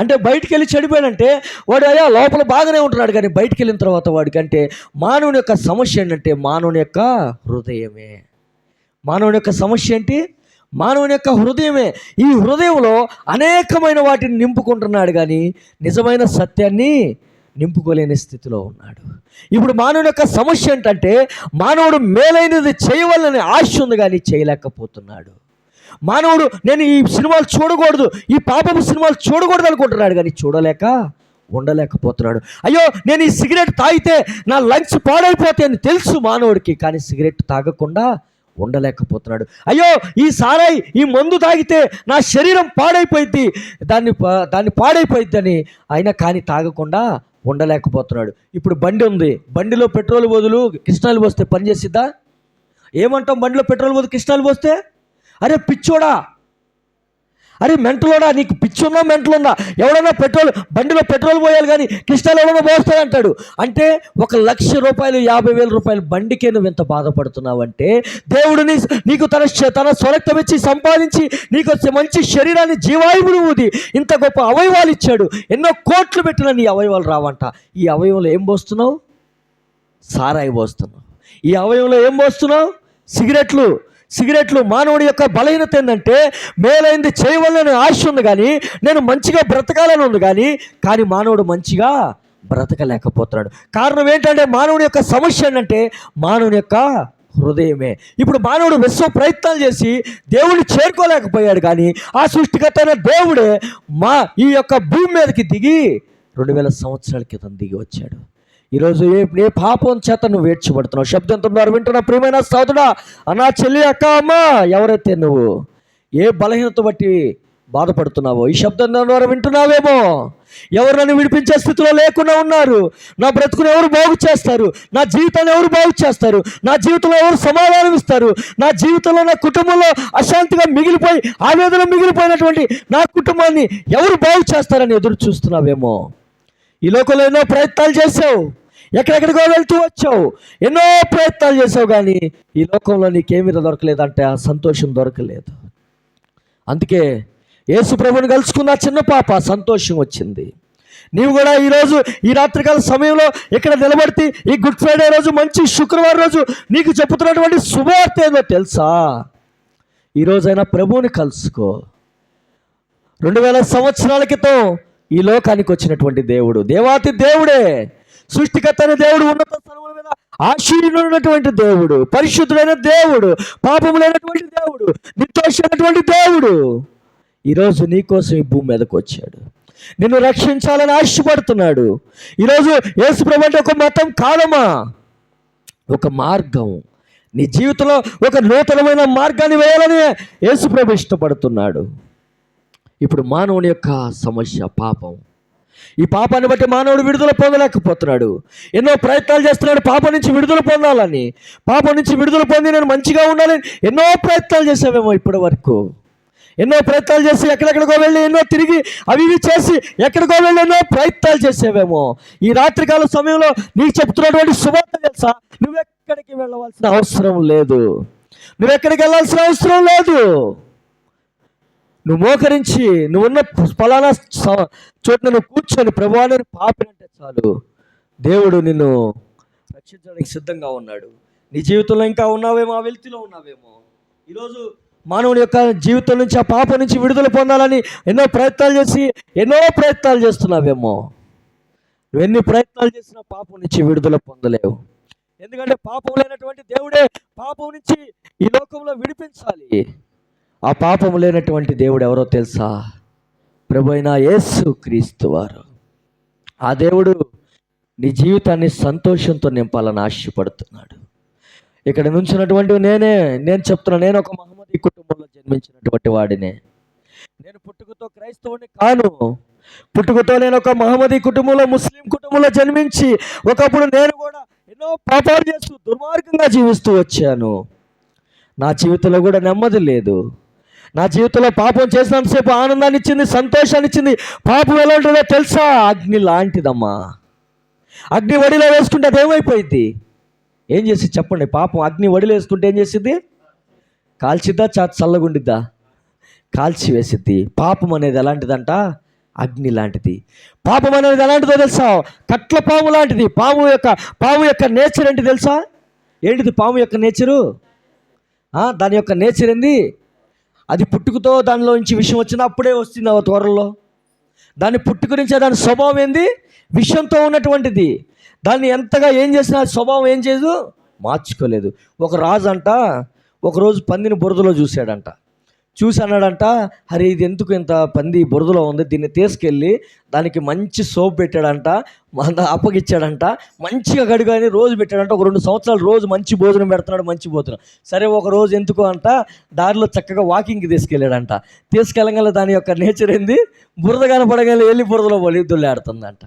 అంటే బయటికి వెళ్ళి చెడిపోయాడంటే వాడు అయ్యా లోపల బాగానే ఉంటున్నాడు, కానీ బయటికి వెళ్ళిన తర్వాత వాడికంటే మానవుని యొక్క సమస్య ఏంటంటే మానవుని యొక్క హృదయమే. మానవుని యొక్క సమస్య ఏంటి? మానవుని యొక్క హృదయమే. ఈ హృదయంలో అనేకమైన వాటిని నింపుకుంటున్నాడు, కానీ నిజమైన సత్యాన్ని నింపుకోలేని స్థితిలో ఉన్నాడు. ఇప్పుడు మానవుని యొక్క సమస్య ఏంటంటే మానవుడు మేలైనది చేయవలనే ఆశ ఉంది, కానీ చేయలేకపోతున్నాడు. మానవుడు నేను ఈ సినిమాలు చూడకూడదు, ఈ పాపపు సినిమాలు చూడకూడదు అనుకుంటున్నాడు, కానీ చూడలేక ఉండలేకపోతున్నాడు. అయ్యో నేను ఈ సిగరెట్ తాగితే నా లంగ్స్ పాడైపోతాయి అని తెలుసు మానవుడికి, కానీ సిగరెట్ తాగకుండా ఉండలేకపోతున్నాడు. అయ్యో ఈ సారాయి, ఈ మందు తాగితే నా శరీరం పాడైపోయింది, దాన్ని పాడైపోయింది అని అయినా కానీ తాగకుండా ఉండలేకపోతున్నాడు. ఇప్పుడు బండి ఉంది, బండిలో పెట్రోల్ బదులు కిరసనాయిల్ పోస్తే పని చేసిద్దా? ఏమంటాం? బండిలో పెట్రోల్ బదులు కిరసనాయిల్ పోస్తే అరే పిచ్చోడా, అరే మెంటలోడా, నీకు పిచ్చుందా మెంటలు ఉందా? ఎవడన్నా బండిలో పెట్రోల్ పోయాలి కానీ కిరసనాయిల్ ఎవడన్నా పోస్తాడంటాడు. అంటే 1,00,000 రూపాయలు, 50,000 రూపాయలు బండికే నువ్వు ఎంత బాధపడుతున్నావంటే దేవుడు నీకు తన స్వరక్తం ఇచ్చి సంపాదించి నీకు మంచి శరీరాన్ని, జీవాయువును ఊది ఇంత గొప్ప అవయవాలు ఇచ్చాడు. ఎన్నో కోట్లు పెట్టిన నీ అవయవాలు రావంట. ఈ అవయవంలో ఏం పోస్తున్నావు? సారాయి పోస్తున్నావు. ఈ అవయవంలో ఏం పోస్తున్నావు? సిగరెట్లు. మానవుడి యొక్క బలహీనత ఏంటంటే మేలైంది చేయవలనే ఆశ ఉంది, కానీ నేను మంచిగా బ్రతకాలని ఉంది, కానీ మానవుడు మంచిగా బ్రతకలేకపోతున్నాడు. కారణం ఏంటంటే మానవుడి యొక్క సమస్య ఏంటంటే మానవుని యొక్క హృదయమే. ఇప్పుడు మానవుడు విశ్వ ప్రయత్నాలు చేసి దేవుడిని చేరుకోలేకపోయాడు, కానీ ఆ సృష్టికర్త అయిన దేవుడే ఈ యొక్క భూమి మీదకి దిగి 2000 సంవత్సరాల క్రితం దిగి వచ్చాడు. ఈరోజు ఏ పాపం చేత నువ్వు ఏడ్చబడుతున్నావు? శబ్దంతో ద్వారా వింటున్నా ప్రియమైన సోదరుడా, అన్నా, చెల్లి, అక్క, అమ్మ, ఎవరైతే నువ్వు ఏ బలహీనత బట్టి బాధపడుతున్నావో ఈ శబ్దం ద్వారా వింటున్నావేమో. ఎవరు నన్ను విడిపించే స్థితిలో లేకుండా ఉన్నారు. నా బ్రతుకును ఎవరు బాగు చేస్తారు? నా జీవితాన్ని ఎవరు బాగు చేస్తారు? నా జీవితంలో ఎవరు సమాధానం ఇస్తారు? నా జీవితంలో, నా కుటుంబంలో అశాంతిగా మిగిలిపోయి, ఆవేదన మిగిలిపోయినటువంటి నా కుటుంబాన్ని ఎవరు బాగు చేస్తారని ఎదురు చూస్తున్నావేమో. ఈ లోకంలో ఎన్నో ప్రయత్నాలు చేసావు, ఎక్కడెక్కడికో వెళ్తూ వచ్చావు, ఎన్నో ప్రయత్నాలు చేసావు, కానీ ఈ లోకంలో నీకేమీ దొరకలేదంటే ఆ సంతోషం దొరకలేదు. అందుకే యేసు ప్రభుని కలుసుకున్న చిన్న పాప సంతోషం వచ్చింది. నీవు కూడా ఈరోజు ఈ రాత్రికాల సమయంలో ఇక్కడ నిలబడితే ఈ గుడ్ ఫ్రైడే రోజు మంచి శుక్రవారం రోజు నీకు చెబుతున్నటువంటి శుభవార్త ఏదో తెలుసా? ఈరోజైనా ప్రభువుని కలుసుకో. 2000 సంవత్సరాల క్రితం ఈ లోకానికి వచ్చినటువంటి దేవుడు, దేవాతి దేవుడే, సృష్టికర్త అనే దేవుడు, ఉన్నత స్థలముల మీద ఆశీనున్నటువంటి దేవుడు, పరిశుద్ధుడైన దేవుడు, పాపము లేనటువంటి దేవుడు, నిర్దోషమైనటువంటి దేవుడు ఈరోజు నీకోసం ఈ భూమి మీదకి వచ్చాడు. నిన్ను రక్షించాలని ఆశపడుతున్నాడు. ఈరోజు యేసు ప్రభు అంటే ఒక మతం కాదమ్మా, ఒక మార్గం. నీ జీవితంలో ఒక నూతనమైన మార్గాన్ని వేయాలని యేసు ప్రభు ఇష్టపడుతున్నాడు. ఇప్పుడు మానవుని యొక్క సమస్య పాపం. ఈ పాపాన్ని బట్టి మానవుడు విడుదల పొందలేకపోతున్నాడు. ఎన్నో ప్రయత్నాలు చేస్తున్నాడు పాపం నుంచి విడుదల పొందాలని. పాపం నుంచి విడుదల పొంది నేను మంచిగా ఉండాలని ఎన్నో ప్రయత్నాలు చేసావేమో ఇప్పటి వరకు. ఎన్నో ప్రయత్నాలు చేసి ఎక్కడెక్కడికో వెళ్ళి ఎన్నో తిరిగి అవి చేసి ఎక్కడికో వెళ్ళి ఎన్నో ప్రయత్నాలు చేసేవేమో. ఈ రాత్రికాల సమయంలో నీకు చెప్తున్నటువంటి శుభార్త తెలుసా? నువ్వెక్కడికి వెళ్ళవలసిన అవసరం లేదు, నువ్వెక్కడికి వెళ్ళాల్సిన అవసరం లేదు. నువ్వు మోకరించి నువ్వున్న ఫలానా చోటున నువ్వు కూర్చొని ప్రభువాని పాపినంటే చాలు, దేవుడు నిన్ను రక్షించడానికి సిద్ధంగా ఉన్నాడు. నీ జీవితంలో ఇంకా ఉన్నావేమో, ఆ వెలితిలో ఉన్నావేమో. ఈరోజు మానవుని యొక్క జీవితం నుంచి ఆ పాపం నుంచి విడుదల పొందాలని ఎన్నో ప్రయత్నాలు చేస్తున్నావేమో. నువ్వు ఎన్ని ప్రయత్నాలు చేసినా పాపం నుంచి విడుదల పొందలేవు. ఎందుకంటే పాపం లేనటువంటి దేవుడే పాపం నుంచి ఈ లోకంలో విడిపించాలి. ఆ పాపం లేనటువంటి దేవుడు ఎవరో తెలుసా? ప్రభు అయిన యేసు క్రీస్తు వారు. ఆ దేవుడు నీ జీవితాన్ని సంతోషంతో నింపాలని ఆశపడుతున్నాడు. ఇక్కడ నుంచినటువంటి నేను చెప్తున్నా, నేను ఒక మహమ్మదీ కుటుంబంలో జన్మించినటువంటి వాడినే. నేను పుట్టుకతో క్రైస్తవుని కాను. పుట్టుకతో నేను ఒక మహమ్మదీ కుటుంబంలో, ముస్లిం కుటుంబంలో జన్మించి ఒకప్పుడు నేను కూడా ఎన్నో పాపాలు చేస్తూ దుర్మార్గంగా జీవిస్తూ వచ్చాను. నా జీవితంలో కూడా నెమ్మది లేదు. నా జీవితంలో పాపం చేసినంతసేపు ఆనందాన్ని ఇచ్చింది, సంతోషాన్ని ఇచ్చింది. పాపం ఎలా ఉంటుందో తెలుసా? అగ్ని లాంటిదమ్మా. అగ్ని వడిలో వేసుకుంటే అది ఏమైపోయింది? ఏం చేసి చెప్పండి? పాపం అగ్ని వడిలో వేసుకుంటే ఏం చేసిద్ది? కాల్చిద్దా? చల్లగుండిద్దా? కాల్చి వేసిద్ది. పాపం అనేది ఎలాంటిదంట? అగ్ని లాంటిది. పాపం అనేది ఎలాంటిదో తెలుసా? కట్ల పాము లాంటిది. పాము యొక్క నేచర్ ఏంటి తెలుసా? ఏంటిది పాము యొక్క నేచరు? దాని యొక్క నేచర్ ఏంది? అది పుట్టుకతో దానిలో నుంచి విషం వచ్చింది, అప్పుడే వస్తుంది ఆ త్వరలో. దాని పుట్టుక నుంచే దాని స్వభావం ఏంది? విషంతో ఉన్నటువంటిది. దాన్ని ఎంతగా ఏం చేసినా స్వభావం ఏం చేయదు, మార్చుకోలేదు. ఒక రాజు అంట ఒకరోజు పందిని బురదలో చూశాడంట. చూసి అన్నాడంట, అరే ఇది ఎందుకు ఇంత పంది బురదలో ఉంది, దీన్ని తీసుకెళ్ళి దానికి మంచి సోప్ పెట్టాడంట, అప్పగిచ్చాడంట, మంచిగా కడుగాని రోజు పెట్టాడంట. ఒక 2 సంవత్సరాలు రోజు మంచి భోజనం పెడుతున్నాడు, మంచి భోజనం. సరే ఒక రోజు ఎందుకు అంట దారిలో చక్కగా వాకింగ్కి తీసుకెళ్ళాడంట. తీసుకెళ్ళగల దాని యొక్క నేచర్ ఏంది? బురద కనపడగల వెళ్ళి బురదలో దొల్లాడుతుందంట.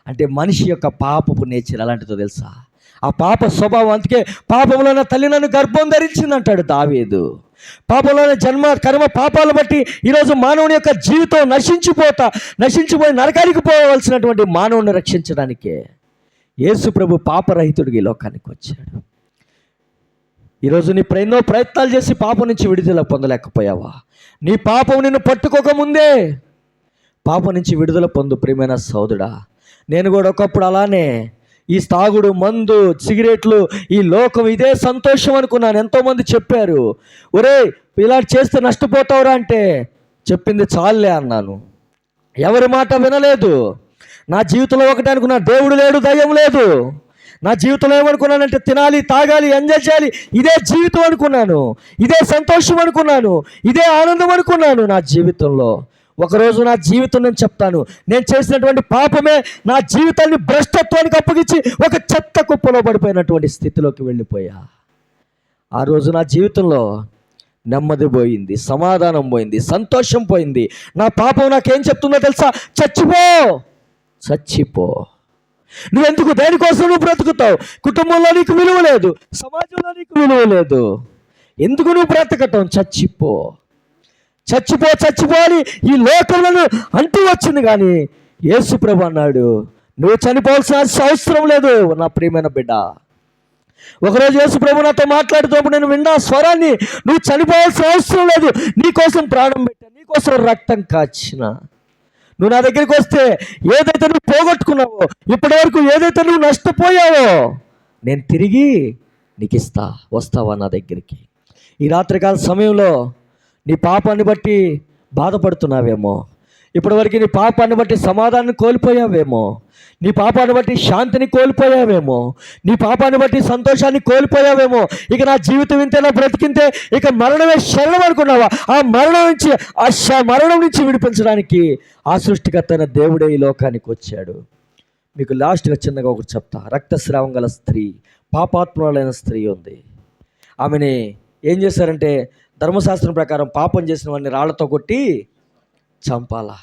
అంటే మనిషి యొక్క పాపపు నేచర్ అలాంటిదో తెలుసా? ఆ పాప స్వభావం. అందుకే పాపంలోన తల్లి నన్ను గర్భం ధరించింది అంటాడు దావీదు. పాపంలోనే జన్మ కర్మ పాపాలు బట్టి ఈరోజు మానవుని యొక్క జీవితం నశించిపోయి నరకానికి పోవలసినటువంటి మానవుని రక్షించడానికే యేసు ప్రభు పాపరహితుడికి ఈ లోకానికి వచ్చాడు. ఈరోజు నీ ఎన్నో ప్రయత్నాలు చేసి పాపం నుంచి విడుదల పొందలేకపోయావా? నీ పాపం నిన్ను పట్టుకోకముందే పాపం నుంచి విడుదల పొందు ప్రియమైన సోదరుడా. నేను కూడా ఒకప్పుడు అలానే ఈ తాగుడు, మందు, సిగరెట్లు, ఈ లోకం ఇదే సంతోషం అనుకున్నాను. ఎంతోమంది చెప్పారు, ఒరే ఇలా చేస్తే నష్టపోతావురా అంటే చెప్పింది చాలులే అన్నాను. ఎవరి మాట వినలేదు. నా జీవితంలో ఒకటే అనుకున్నా, దేవుడు లేడు, దయ్యం లేదు. నా జీవితంలో ఏమనుకున్నానంటే తినాలి, తాగాలి, ఎంజాయ్ చేయాలి, ఇదే జీవితం అనుకున్నాను, ఇదే సంతోషం అనుకున్నాను, ఇదే ఆనందం అనుకున్నాను నా జీవితంలో. ఒకరోజు నా జీవితం నేను చెప్తాను, నేను చేసినటువంటి పాపమే నా జీవితాన్ని భ్రష్టత్వానికి అప్పగించి ఒక చెత్త కుప్పలో పడిపోయినటువంటి స్థితిలోకి వెళ్ళిపోయా. ఆ రోజు నా జీవితంలో నెమ్మది పోయింది, సమాధానం పోయింది, సంతోషం పోయింది. నా పాపం నాకేం చెప్తుందో తెలుసా? చచ్చిపో. నువ్వెందుకు, దేనికోసం నువ్వు బ్రతుకుతావు? కుటుంబంలో నీకు విలువ లేదు, సమాజంలో నీకు విలువ లేదు, ఎందుకు నువ్వు బ్రతకటం? చచ్చిపోవాలి ఈ లోకంలో అంటూ వచ్చింది. కానీ యేసు ప్రభు అన్నాడు, నువ్వు చనిపోవాల్సిన అవసరం లేదు నా ప్రియమైన బిడ్డ. ఒకరోజు యేసు ప్రభు నాతో మాట్లాడుతున్నప్పుడు నేను విన్నా స్వరాన్ని, నువ్వు చనిపోవాల్సిన అవసరం లేదు, నీ కోసం ప్రాణం పెట్టా, నీ నీకోసం రక్తం కాచిన. నువ్వు నా దగ్గరికి వస్తే ఏదైతే నువ్వు పోగొట్టుకున్నావో, ఇప్పటి వరకు ఏదైతే నువ్వు నష్టపోయావో, నేను తిరిగి నీకు ఇస్తా. వస్తావా నా దగ్గరికి? ఈ రాత్రికాల సమయంలో నీ పాపాన్ని బట్టి బాధపడుతున్నావేమో, ఇప్పటివరకు నీ పాపాన్ని బట్టి సమాధానాన్ని కోల్పోయావేమో, నీ పాపాన్ని బట్టి శాంతిని కోల్పోయావేమో, నీ పాపాన్ని బట్టి సంతోషాన్ని కోల్పోయావేమో. ఇక నా జీవితం ఇంతేనా, బ్రతికింతే, ఇక మరణమే శరణం అనుకున్నావా? ఆ మరణం నుంచి విడిపించడానికి ఆ సృష్టికర్త అయిన దేవుడే ఈ లోకానికి వచ్చాడు. మీకు లాస్ట్గా చిన్నగా ఒకటి చెప్తా. రక్తస్రావం గల స్త్రీ, పాపాత్మురాలైన స్త్రీ ఉంది. ఆమెని ఏం చేశారంటే, ధర్మశాస్త్రం ప్రకారం పాపం చేసిన వాడిని రాళ్లతో కొట్టి చంపాలా.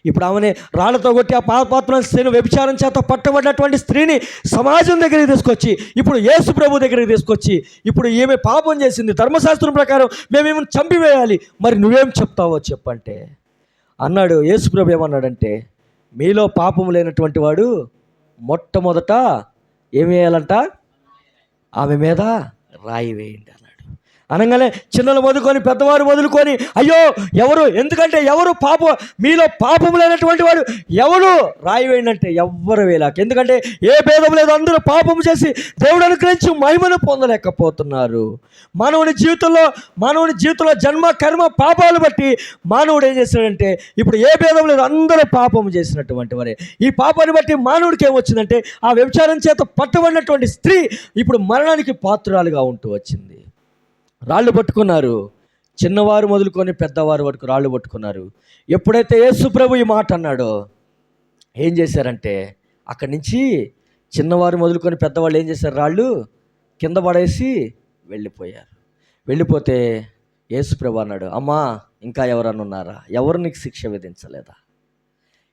ఇప్పుడు ఆమెని రాళ్లతో కొట్టి ఆ పాపాత్మురాలైన స్త్రీని, వ్యభిచారం చేత పట్టబడినటువంటి స్త్రీని సమాజం దగ్గరికి తీసుకొచ్చి, ఇప్పుడు యేసు ప్రభు దగ్గరికి తీసుకొచ్చి, ఇప్పుడు ఈమె పాపం చేసింది, ధర్మశాస్త్రం ప్రకారం మేమేమో చంపివేయాలి, మరి నువ్వేం చెప్తావో చెప్పంటే అన్నాడు. యేసు ప్రభు ఏమన్నాడంటే, మీలో పాపం లేనటువంటి వాడు మొట్టమొదట ఏం వేయాలంట? ఆమె మీద రాయి వేయండి అన్నాడు. అనగానే చిన్నలు మొదలుకొని పెద్దవారు మొదలుకొని, అయ్యో ఎవరు, ఎందుకంటే ఎవరు మీలో పాపం లేనటువంటి వాడు ఎవరు రాయి వేయండి అంటే ఎవ్వరు వేలాక. ఎందుకంటే ఏ భేదం లేదు, అందరూ పాపం చేసి దేవుడు అనుగ్రహించి మహిమను పొందలేకపోతున్నారు. మానవుని జీవితంలో జన్మ కర్మ పాపాలు బట్టి మానవుడు ఏం చేశాడంటే, ఇప్పుడు ఏ భేదం లేదు, అందరూ పాపం చేసినటువంటి వారే. ఈ పాపాన్ని బట్టి మానవుడికి ఏమొచ్చిందంటే, ఆ వ్యభిచారం చేత పట్టబడినటువంటి స్త్రీ ఇప్పుడు మరణానికి పాత్రురాలుగా ఉంటూ వచ్చింది. రాళ్ళు పట్టుకున్నారు, చిన్నవారు మొదలుకొని పెద్దవారు వరకు రాళ్ళు పట్టుకున్నారు. ఎప్పుడైతే యేసు ప్రభు ఈ మాట అన్నాడో ఏం చేశారంటే, అక్కడి నుంచి చిన్నవారు మొదలుకొని పెద్దవాళ్ళు ఏం చేశారు, రాళ్ళు కింద పడేసి వెళ్ళిపోయారు. వెళ్ళిపోతే యేసు ప్రభు అన్నాడు, అమ్మా ఇంకా ఎవరన్నా ఉన్నారా? ఎవరు నీకు శిక్ష విధించలేదా?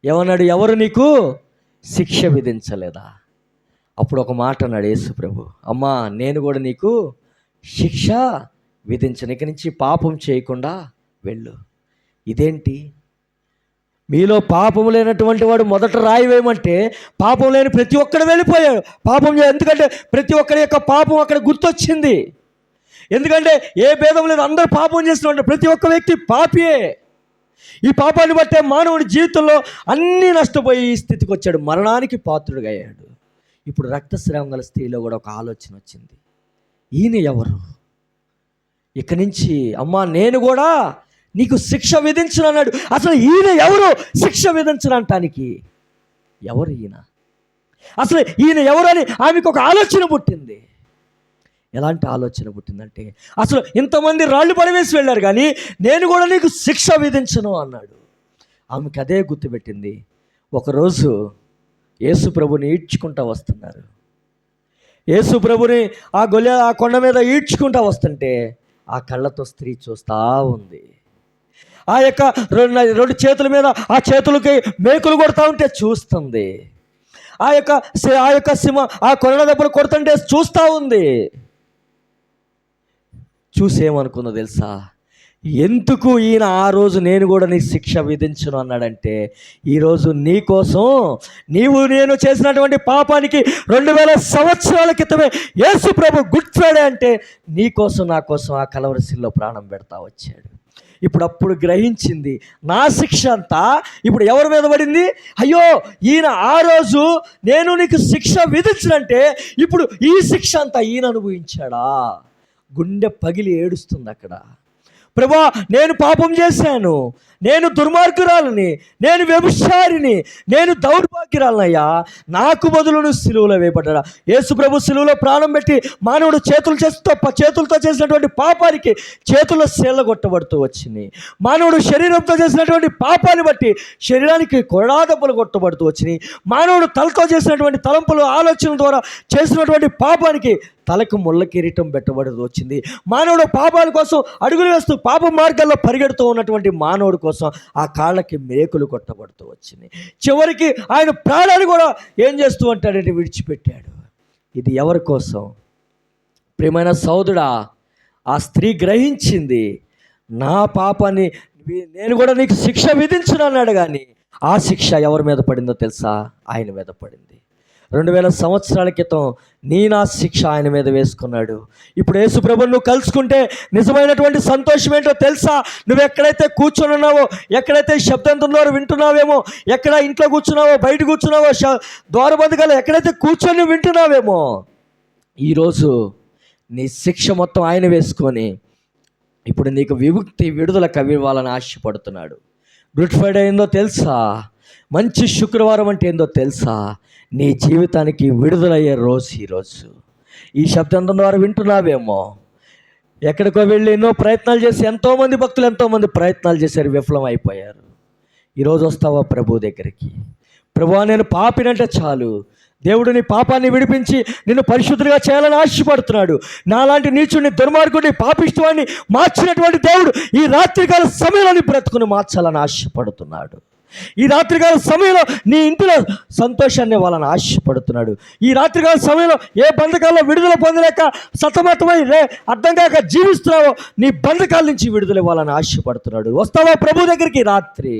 ఏమన్నాడు? ఎవరు నీకు శిక్ష విధించలేదా? అప్పుడు ఒక మాట అన్నాడు యేసు ప్రభు, అమ్మా నేను కూడా నీకు శిక్ష విధించను, ఇక నుంచి పాపం చేయకుండా వెళ్ళు. ఇదేంటి? మీలో పాపం లేనటువంటి వాడు మొదట రాయి వేయమంటే పాపం లేని ప్రతి ఒక్కడు వెళ్ళిపోయాడు పాపం ఎందుకంటే ప్రతి ఒక్కరి యొక్క పాపం అక్కడ గుర్తొచ్చింది. ఎందుకంటే ఏ భేదం లేదు, అందరూ పాపం చేస్తున్నారు, ప్రతి ఒక్క వ్యక్తి పాపియే. ఈ పాపాన్ని బట్టే మానవుడి జీవితంలో అన్నీ నష్టపోయి ఈ స్థితికి వచ్చాడు, మరణానికి పాత్రుడుగా అయ్యాడు. ఇప్పుడు రక్తస్రావం గల స్త్రీలో కూడా ఒక ఆలోచన వచ్చింది, ఈయన ఎవరు? ఇక నుంచి అమ్మా నేను కూడా నీకు శిక్ష విధించను అన్నాడు. అసలు ఈయన ఎవరు శిక్ష విధించడానికి? ఎవరు ఈయన? అసలు ఈయన ఎవరు అని ఆమెకు ఒక ఆలోచన పుట్టింది. ఎలాంటి ఆలోచన పుట్టిందంటే, అసలు ఇంతమంది రాళ్ళు పడవేసి వెళ్ళారు కానీ నేను కూడా నీకు శిక్ష విధించను అన్నాడు. ఆమెకు అదే గుర్తుపెట్టింది. ఒకరోజు యేసు ప్రభుని ఈడ్చుకుంటూ వస్తున్నారు. యేసు ప్రభుని ఆ కొండ మీద ఈడ్చుకుంటూ వస్తుంటే ఆ కళ్ళతో స్త్రీ చూస్తూ ఉంది. ఆ యొక్క రెండు చేతుల మీద ఆ చేతులకి మేకులు కొడతా ఉంటే చూస్తుంది. ఆ యొక్క సింహ ఆ కొరడ దెబ్బలు కొడుతుంటే చూస్తూ ఉంది. చూసేమనుకుందో తెలుసా? ఎందుకు ఈయన ఆ రోజు నేను కూడా నీ శిక్ష విధించను అన్నాడంటే, ఈరోజు నీ కోసం నేను చేసినటువంటి పాపానికి 2000 సంవత్సరాల క్రితమే యేసు ప్రభు గుడ్ ఫ్రైడే అంటే నీ కోసం నా కోసం ఆ కలవరి శిలువలో ప్రాణం పెడతా వచ్చాడు. అప్పుడు గ్రహించింది, నా శిక్ష అంతా ఇప్పుడు ఎవరి మీద పడింది? అయ్యో ఈయన ఆ రోజు నేను నీకు శిక్ష విధించనంటే ఇప్పుడు ఈ శిక్ష అంతా ఈయన అనుభవించాడా? గుండె పగిలి ఏడుస్తుంది అక్కడ. ప్రభా నేను పాపం చేశాను, నేను దుర్మార్గురాలని, నేను వ్యభిచారిని, నేను దౌర్భాగ్యురాలనయ్యా, నాకు బదులు సిలువలో వేయబడ్డా. యేసు ప్రభు సిలువలో ప్రాణం పెట్టి మానవుడు చేతులతో చేసినటువంటి పాపానికి చేతుల్లో సేళ్ళ కొట్టబడుతూ వచ్చింది. మానవుడు శరీరంతో చేసినటువంటి పాపాన్ని బట్టి శరీరానికి కొరడాదెబ్బలు కొట్టబడుతూ వచ్చినాయి. మానవుడు తలతో చేసినటువంటి తలంపులు ఆలోచన ద్వారా చేసినటువంటి పాపానికి తలకు ముళ్ళ కిరీటం పెట్టబడుతూ వచ్చింది. మానవుడు పాపాల కోసం అడుగులు వేస్తూ పాప మార్గాల్లో పరిగెడుతూ ఉన్నటువంటి మానవుడి కోసం ఆ కాళ్ళకి మేకులు కొట్టబడుతూ వచ్చింది. చివరికి ఆయన ప్రాణాన్ని కూడా ఏం చేస్తూ అంటాడంటే విడిచిపెట్టాడు. ఇది ఎవరి కోసం? ప్రియమైన సోదరుడా, ఆ స్త్రీ గ్రహించింది, నా పాపాన్ని నేను కూడా నీకు శిక్ష విధించను అన్నాడు. కానీ ఆ శిక్ష ఎవరి మీద పడిందో తెలుసా? ఆయన మీద పడింది. 2000 సంవత్సరాల క్రితం నా శిక్ష ఆయన మీద వేసుకున్నాడు. ఇప్పుడు యేసు ప్రభువును నువ్వు కలుసుకుంటే నిజమైనటువంటి సంతోషం ఏంటో తెలుసా? నువ్వు ఎక్కడైతే కూర్చొని ఉన్నావో, ఎక్కడైతే శబ్దంతో వింటున్నావేమో, ఎక్కడ ఇంట్లో కూర్చున్నావో, బయట కూర్చున్నావో, ద్వారబంధకాలు ఎక్కడైతే కూర్చొని వింటున్నావేమో, ఈరోజు నీ శిక్ష మొత్తం ఆయన వేసుకొని ఇప్పుడు నీకు విడుదల కవివ్వాలని ఆశపడుతున్నాడు. గుడ్ ఫ్రైడే ఏందో తెలుసా? మంచి శుక్రవారం అంటే ఏందో తెలుసా? నీ జీవితానికి విడుదలయ్యే రోజు ఈరోజు. ఈ శబ్దం ద్వారా వింటున్నావేమో, ఎక్కడికో వెళ్ళి ఎన్నో ప్రయత్నాలు చేసి ఎంతోమంది భక్తులు ఎంతోమంది ప్రయత్నాలు చేశారు, విఫలం అయిపోయారు. ఈరోజు వస్తావా ప్రభు దగ్గరికి? ప్రభువా, నేను పాపినంటే చాలు, దేవుడు నీ పాపాన్ని విడిపించి నిన్ను పరిశుద్ధుడిగా చేయాలని ఆశపడుతున్నాడు. నాలాంటి నీచుడిని, దుర్మార్గుడిని, పాపిష్టివాడిని మార్చినటువంటి దేవుడు ఈ రాత్రికాల సమయంలో నీ బ్రతుకుని మార్చాలని ఆశపడుతున్నాడు. ఈ రాత్రికాల సమయంలో నీ ఇంటిలో సంతోషాన్ని ఇవ్వాలని ఆశపడుతున్నాడు. ఈ రాత్రికాల సమయంలో ఏ బంధకాల్లో విడుదల పొందలేక సతమతమై అర్థం కాక జీవిస్తున్నావో, నీ బంధకాల నుంచి విడుదల ఇవ్వాలని ఆశపడుతున్నాడు. వస్తావా ప్రభు దగ్గరికి రాత్రి?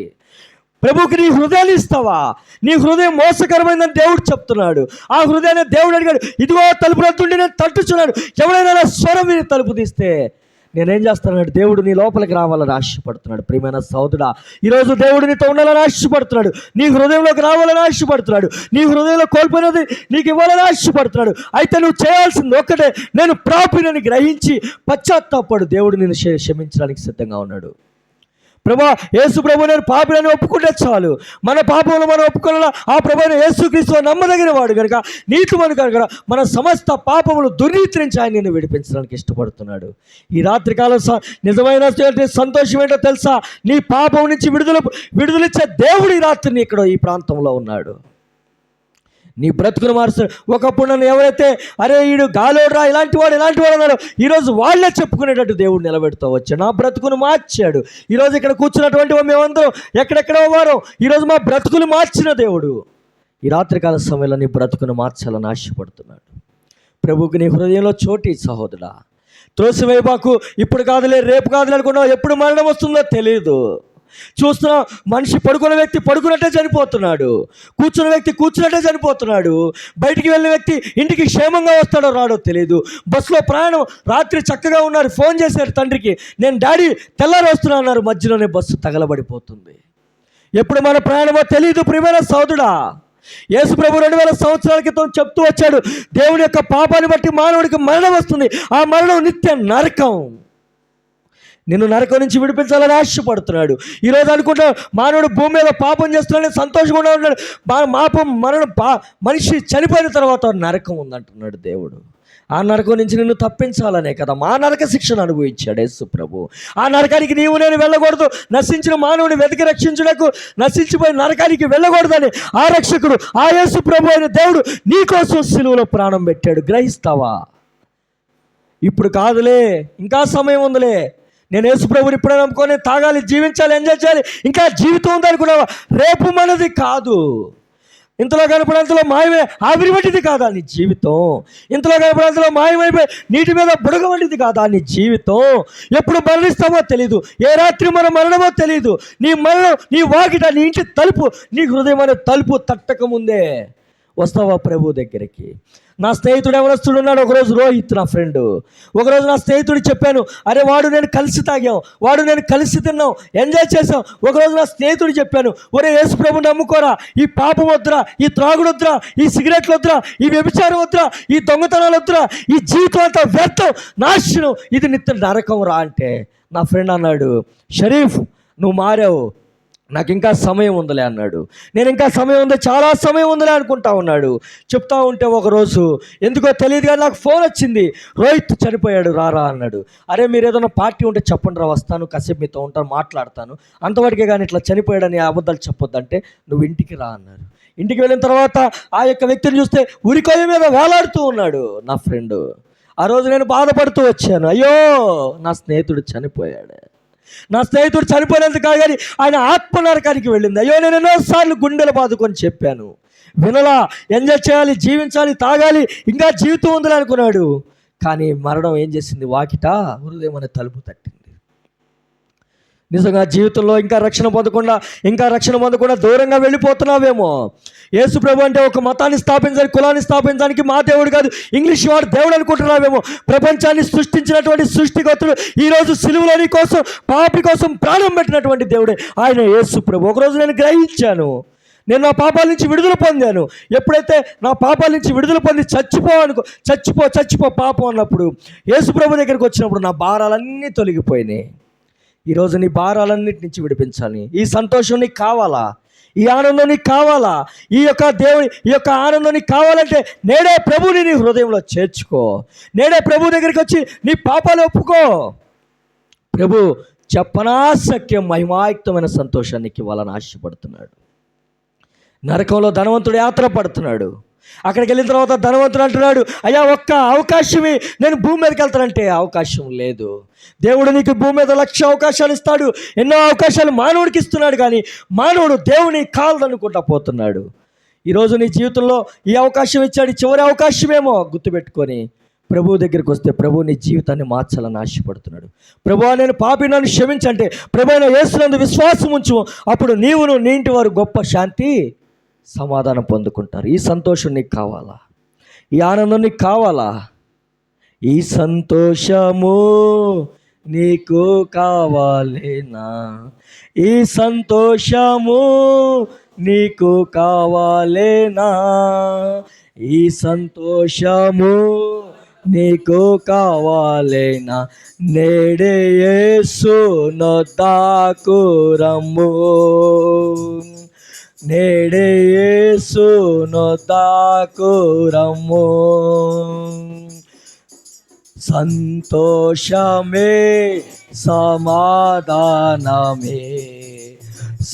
ప్రభుకి నీ హృదయాన్ని ఇస్తావా? నీ హృదయం మోసకరమైందని దేవుడు చెప్తున్నాడు. ఆ హృదయాన్ని దేవుడు అడిగాడు, ఇదిగో తలుపు రద్దుండి నేను తట్టుచున్నాడు, ఎవరైనా నా స్వరం విని తలుపు తీస్తే నేనేం చేస్తానంటే దేవుడు నీ లోపలికి రావాలని ఆశపడుతున్నాడు. ప్రియమైన సోదరుడా, ఈరోజు దేవుడు నీతో ఉండాలని ఆశపడుతున్నాడు. నీ హృదయంలోకి రావాలని ఆశపడుతున్నాడు. నీ హృదయంలో కోల్పోయినది నీకు ఇవ్వాలని ఆశపడుతున్నాడు. అయితే నువ్వు చేయాల్సింది ఒక్కటే, నేను పాపినని గ్రహించి పశ్చాత్తాపడు. దేవుడు నిన్ను క్షమించడానికి సిద్ధంగా ఉన్నాడు. ప్రభా, యేసు ప్రభు నేను పాపిని ఒప్పుకుంటే చాలు. మన పాపములు మనం ఒప్పుకోవాలా? ఆ ప్రభు యేసుక్రీస్తు నమ్మదగిన వాడు కనుక, నీతిమంతుడు కనుక మన సమస్త పాపములు దుర్నీతి నుంచి ఆయన నిన్ను విడిపించడానికి ఇష్టపడుతున్నాడు. ఈ రాత్రికాలం నిజమైన సంతోషం ఏంటో తెలుసా? నీ పాపం నుంచి విడుదలిచ్చే దేవుడు ఈ రాత్రిని ఇక్కడ ఈ ప్రాంతంలో ఉన్నాడు. నీ బ్రతుకును మారుస్తాడు. ఒకప్పుడు నన్ను ఎవరైతే అరే ఈడు గాలోడ్రా, ఇలాంటి వాడు అన్నారో, ఈరోజు వాళ్ళే చెప్పుకునేటట్టు దేవుడు నిలబెడుతూ వచ్చాడు. నా బ్రతుకును మార్చాడు. ఈరోజు ఇక్కడ కూర్చున్నటువంటి మేమందరం ఎక్కడెక్కడ వారు ఈరోజు మా బ్రతుకులు మార్చిన దేవుడు ఈ రాత్రికాల సమయంలో నీ బ్రతుకును మార్చాలని ఆశపడుతున్నాడు. ప్రభువుకి నీ హృదయంలో చోటి సహోదరుడా. త్రోసివేయబాకు, ఇప్పుడు కాదులే, రేపు కాదులే అనుకున్నావు. ఎప్పుడు మరణం వస్తుందో తెలియదు. చూస్తున్నాం, మనిషి పడుకున్న వ్యక్తి పడుకున్నట్టే చనిపోతున్నాడు, కూర్చున్న వ్యక్తి కూర్చున్నట్టే చనిపోతున్నాడు, బయటికి వెళ్ళిన వ్యక్తి ఇంటికి క్షేమంగా వస్తాడో రాడో తెలియదు. బస్సులో ప్రయాణం, రాత్రి చక్కగా ఉన్నారు, ఫోన్ చేశారు తండ్రికి, నేను డాడీ తెల్లారి వస్తున్నా అన్నారు, మధ్యలోనే బస్సు తగలబడిపోతుంది. ఎప్పుడు మన ప్రయాణమో తెలియదు. ప్రియమైన సోదరుడా, యేసు ప్రభు 2000 సంవత్సరాల క్రితం చెప్తూ వచ్చాడు, దేవుని యొక్క పాపాన్ని బట్టి మానవుడికి మరణం వస్తుంది, ఆ మరణం నిత్య నరకం. నిన్ను నరకం నుంచి విడిపించాలని ఆశపడుతున్నాడు. ఈరోజు అనుకుంటా మానవుడు భూమి మీద పాపం చేస్తున్నాడని సంతోషంగా ఉన్నాడు. మనిషి చనిపోయిన తర్వాత నరకం ఉందంటున్నాడు దేవుడు. ఆ నరకం నుంచి నిన్ను తప్పించాలనే కదా మా నరక శిక్షను అనుభవించాడు యేసు ప్రభు. ఆ నరకానికి నీవు నేను వెళ్ళకూడదు. నశించిన మానవుని వెతికి రక్షించుటకు నశించిపోయి నరకానికి వెళ్ళకూడదని ఆ రక్షకుడు, ఆ యేసు ప్రభు అయిన దేవుడు నీ కోసం సిలువలో ప్రాణం పెట్టాడు. గ్రహిస్తావా? ఇప్పుడు కాదులే, ఇంకా సమయం ఉందిలే, నేను యేసు ప్రభుని ఇప్పుడే నమ్ముకొని తాగాలి, జీవించాలి, ఎంజాయ్ చేయాలి, ఇంకా జీవితం ఉందనుకున్నావా? రేపు మనది కాదు. ఇంతలో కనపడంతలో మాయమే ఆవిరి వంటిది కాదా నీ జీవితం? ఇంతలో కనపడంతలో మాయమైపోయి నీటి మీద బుడగ వంటిది కాదా నీ జీవితం? ఎప్పుడు మరణిస్తామో తెలీదు, ఏ రాత్రి మన మరణమో తెలీదు. నీ మరణం నీ వాకిట, నీ ఇంటి తలుపు, నీ హృదయం అనే తలుపు తట్టకముందే వస్తావా ప్రభు దగ్గరికి? నా స్నేహితుడు ఎవరొస్తుడు ఉన్నాడు, ఒకరోజు రోహిత్ నా ఫ్రెండ్. ఒకరోజు నా స్నేహితుడు చెప్పాను, అరే వాడు నేను కలిసి తాగాం, వాడు నేను కలిసి తిన్నాం, ఎంజాయ్ చేసాం. ఒకరోజు నా స్నేహితుడు చెప్పాను, ఒరే యేసు ప్రభు నమ్ముకోరా, ఈ పాపం వద్దురా, ఈ త్రాగుడు వద్దురా, ఈ సిగరెట్లు వద్దురా, ఈ వ్యభిచారం వద్దురా, ఈ దొంగతనాలు వద్దురా, ఈ జీవితం అంతా వ్యర్థం, నాశనం, ఇది నిత్య నరకం రా అంటే నా ఫ్రెండ్ అన్నాడు, షరీఫ్ నువ్వు మారావు, నాకు ఇంకా సమయం ఉందిలే అన్నాడు. నేను ఇంకా సమయం ఉంది, చాలా సమయం ఉందిలే అనుకుంటా ఉన్నాడు. చెప్తా ఉంటే ఒకరోజు ఎందుకో తెలియదు కానీ నాకు ఫోన్ వచ్చింది, రోహిత్ చనిపోయాడు రారా అన్నాడు. అరే మీరు ఏదైనా పార్టీ ఉంటే చెప్పండి రా, వస్తాను, కాసేపు మీతో ఉంటాను, మాట్లాడతాను, అంతవరకే కానీ ఇట్లా చనిపోయాడని అబద్ధాలు చెప్పొద్దంటే నువ్వు ఇంటికి రా అన్నారు. ఇంటికి వెళ్ళిన తర్వాత ఆ యొక్క వ్యక్తిని చూస్తే ఉరికొయ్య మీద వేలాడుతూ ఉన్నాడు నా ఫ్రెండ్. ఆ రోజు నేను బాధపడుతూ వచ్చాను, అయ్యో నా స్నేహితుడు చనిపోయాడు. నా స్నేహితుడు చనిపోయినందుకు కాదు కానీ ఆయన ఆత్మ నరకానికి వెళ్ళింది. అయ్యో నేను ఎన్నోసార్లు గుండెలు బాదుకొని చెప్పాను, వినలా. ఎంజాయ్ చేయాలి, జీవించాలి, తాగాలి, ఇంకా జీవితం ఉందని అనుకున్నాడు. కానీ మరణం ఏం చేసింది, వాకిట హృదయం అనే తలుపు తట్టింది. నిజంగా జీవితంలో ఇంకా రక్షణ పొందకుండా దూరంగా వెళ్ళిపోతున్నావేమో. యేసు ప్రభు అంటే ఒక మతాన్ని స్థాపించడానికి, కులాన్ని స్థాపించడానికి మా దేవుడు కాదు, ఇంగ్లీష్ వాడు దేవుడు అనుకుంటున్నావేమో. ప్రపంచాన్ని సృష్టించినటువంటి సృష్టికర్తుడు ఈరోజు సిలువలో నీ కోసం, పాపి కోసం ప్రాణం పెట్టినటువంటి దేవుడే ఆయన యేసు ప్రభు. ఒకరోజు నేను గ్రహించాను, నేను నా పాపాల నుంచి విడుదల పొందాను. ఎప్పుడైతే నా పాపాల నుంచి విడుదల పొంది చచ్చిపో పాపం అన్నప్పుడు, యేసు ప్రభు దగ్గరికి వచ్చినప్పుడు నా భారాలన్నీ తొలగిపోయినాయి. ఈరోజు నీ భారాలన్నిటి నుంచి విడిపించాలి. ఈ సంతోషం నీకు కావాలా? ఈ ఆనందం నీకు కావాలా? ఈ యొక్క ఆనందం నీకు కావాలంటే నేడే ప్రభుని నీ హృదయంలో చేర్చుకో. నేడే ప్రభు దగ్గరికి వచ్చి నీ పాపాలు ఒప్పుకో. ప్రభు చెప్పనాశక్యం మహిమాయుక్తమైన సంతోషానికి ఇవ్వాలని ఆశపడుతున్నాడు. నరకంలో ధనవంతుడు యాత్ర పడుతున్నాడు. అక్కడికి వెళ్ళిన తర్వాత ధనవంతుడు అంటున్నాడు, అయ్యా ఒక్క అవకాశమే, నేను భూమి మీదకి వెళ్తానంటే అవకాశం లేదు. దేవుడు నీకు భూమి మీద 1,00,000 అవకాశాలు ఇస్తాడు, ఎన్నో అవకాశాలు మానవుడికి ఇస్తున్నాడు, కానీ మానవుడు దేవుని కాలదనుకుంటా పోతున్నాడు. ఈరోజు నీ జీవితంలో ఈ అవకాశం ఇచ్చాడు, చివరి అవకాశమేమో గుర్తుపెట్టుకొని ప్రభు దగ్గరికి వస్తే ప్రభు నీ జీవితాన్ని మార్చాలని ఆశపడుతున్నాడు. ప్రభువా నేను పాపి, నన్ను క్షమించంటే ప్రభు అయిన యేసునందు విశ్వాసం ఉంచు, అప్పుడు నీవును నీ ఇంటి వారు గొప్ప శాంతి సమాధానం పొందుకుంటారు. ఈ సంతోషం నీకు కావాలా? ఈ ఆనందం నీకు కావాలా? ఈ సంతోషము నీకు కావాలేనా? ఈ సంతోషము నీకు కావాలేనా? ఈ సంతోషము నీకు కావాలేనా? నేడే యేసు నొద్దకు రమ్ము, నేడే యేసు నొద్దకు రమ్ము. సంతోషమే సమాధానమే,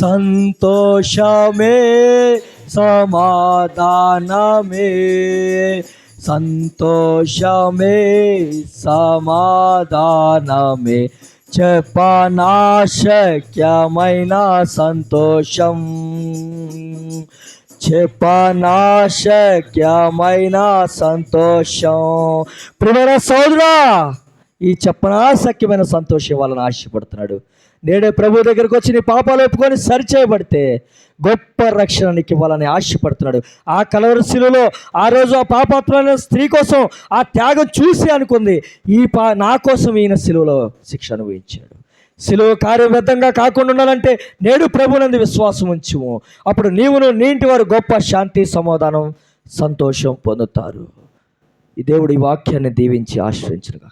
సంతోషమే సమాధానమే, సంతోషమే సమాధానమే, చెప్పనాశక్యమైన సంతోషం, చెప్పనాశక్యమైన సంతోషం. ప్రియమైన సోదరా, ఈ చెప్పనాశక్యమైన సంతోషం వాళ్ళని ఆశపడుతున్నాడు. నేడే ప్రభు దగ్గరకు వచ్చి నీ పాపాలు ఒప్పుకొని సరిచేయబడితే గొప్ప రక్షణ నీకు ఇవ్వాలని ఆశపడుతున్నాడు. ఆ కలవరి శిలువలో ఆ రోజు ఆ పాపాత్మైన స్త్రీ కోసం ఆ త్యాగం చూసి అనుకుంది, నా కోసం ఈయన శిలువలో శిక్ష అనుభవించాడు. శిలువ కార్యబద్ధంగా కాకుండా ఉండాలంటే నేడు ప్రభునందు విశ్వాసం ఉంచుము, అప్పుడు నీవును నీ ఇంటి వారు గొప్ప శాంతి సమాధానం సంతోషం పొందుతారు. ఈ దేవుడు ఈ వాక్యాన్ని దీవించి ఆశ్రయించుగా.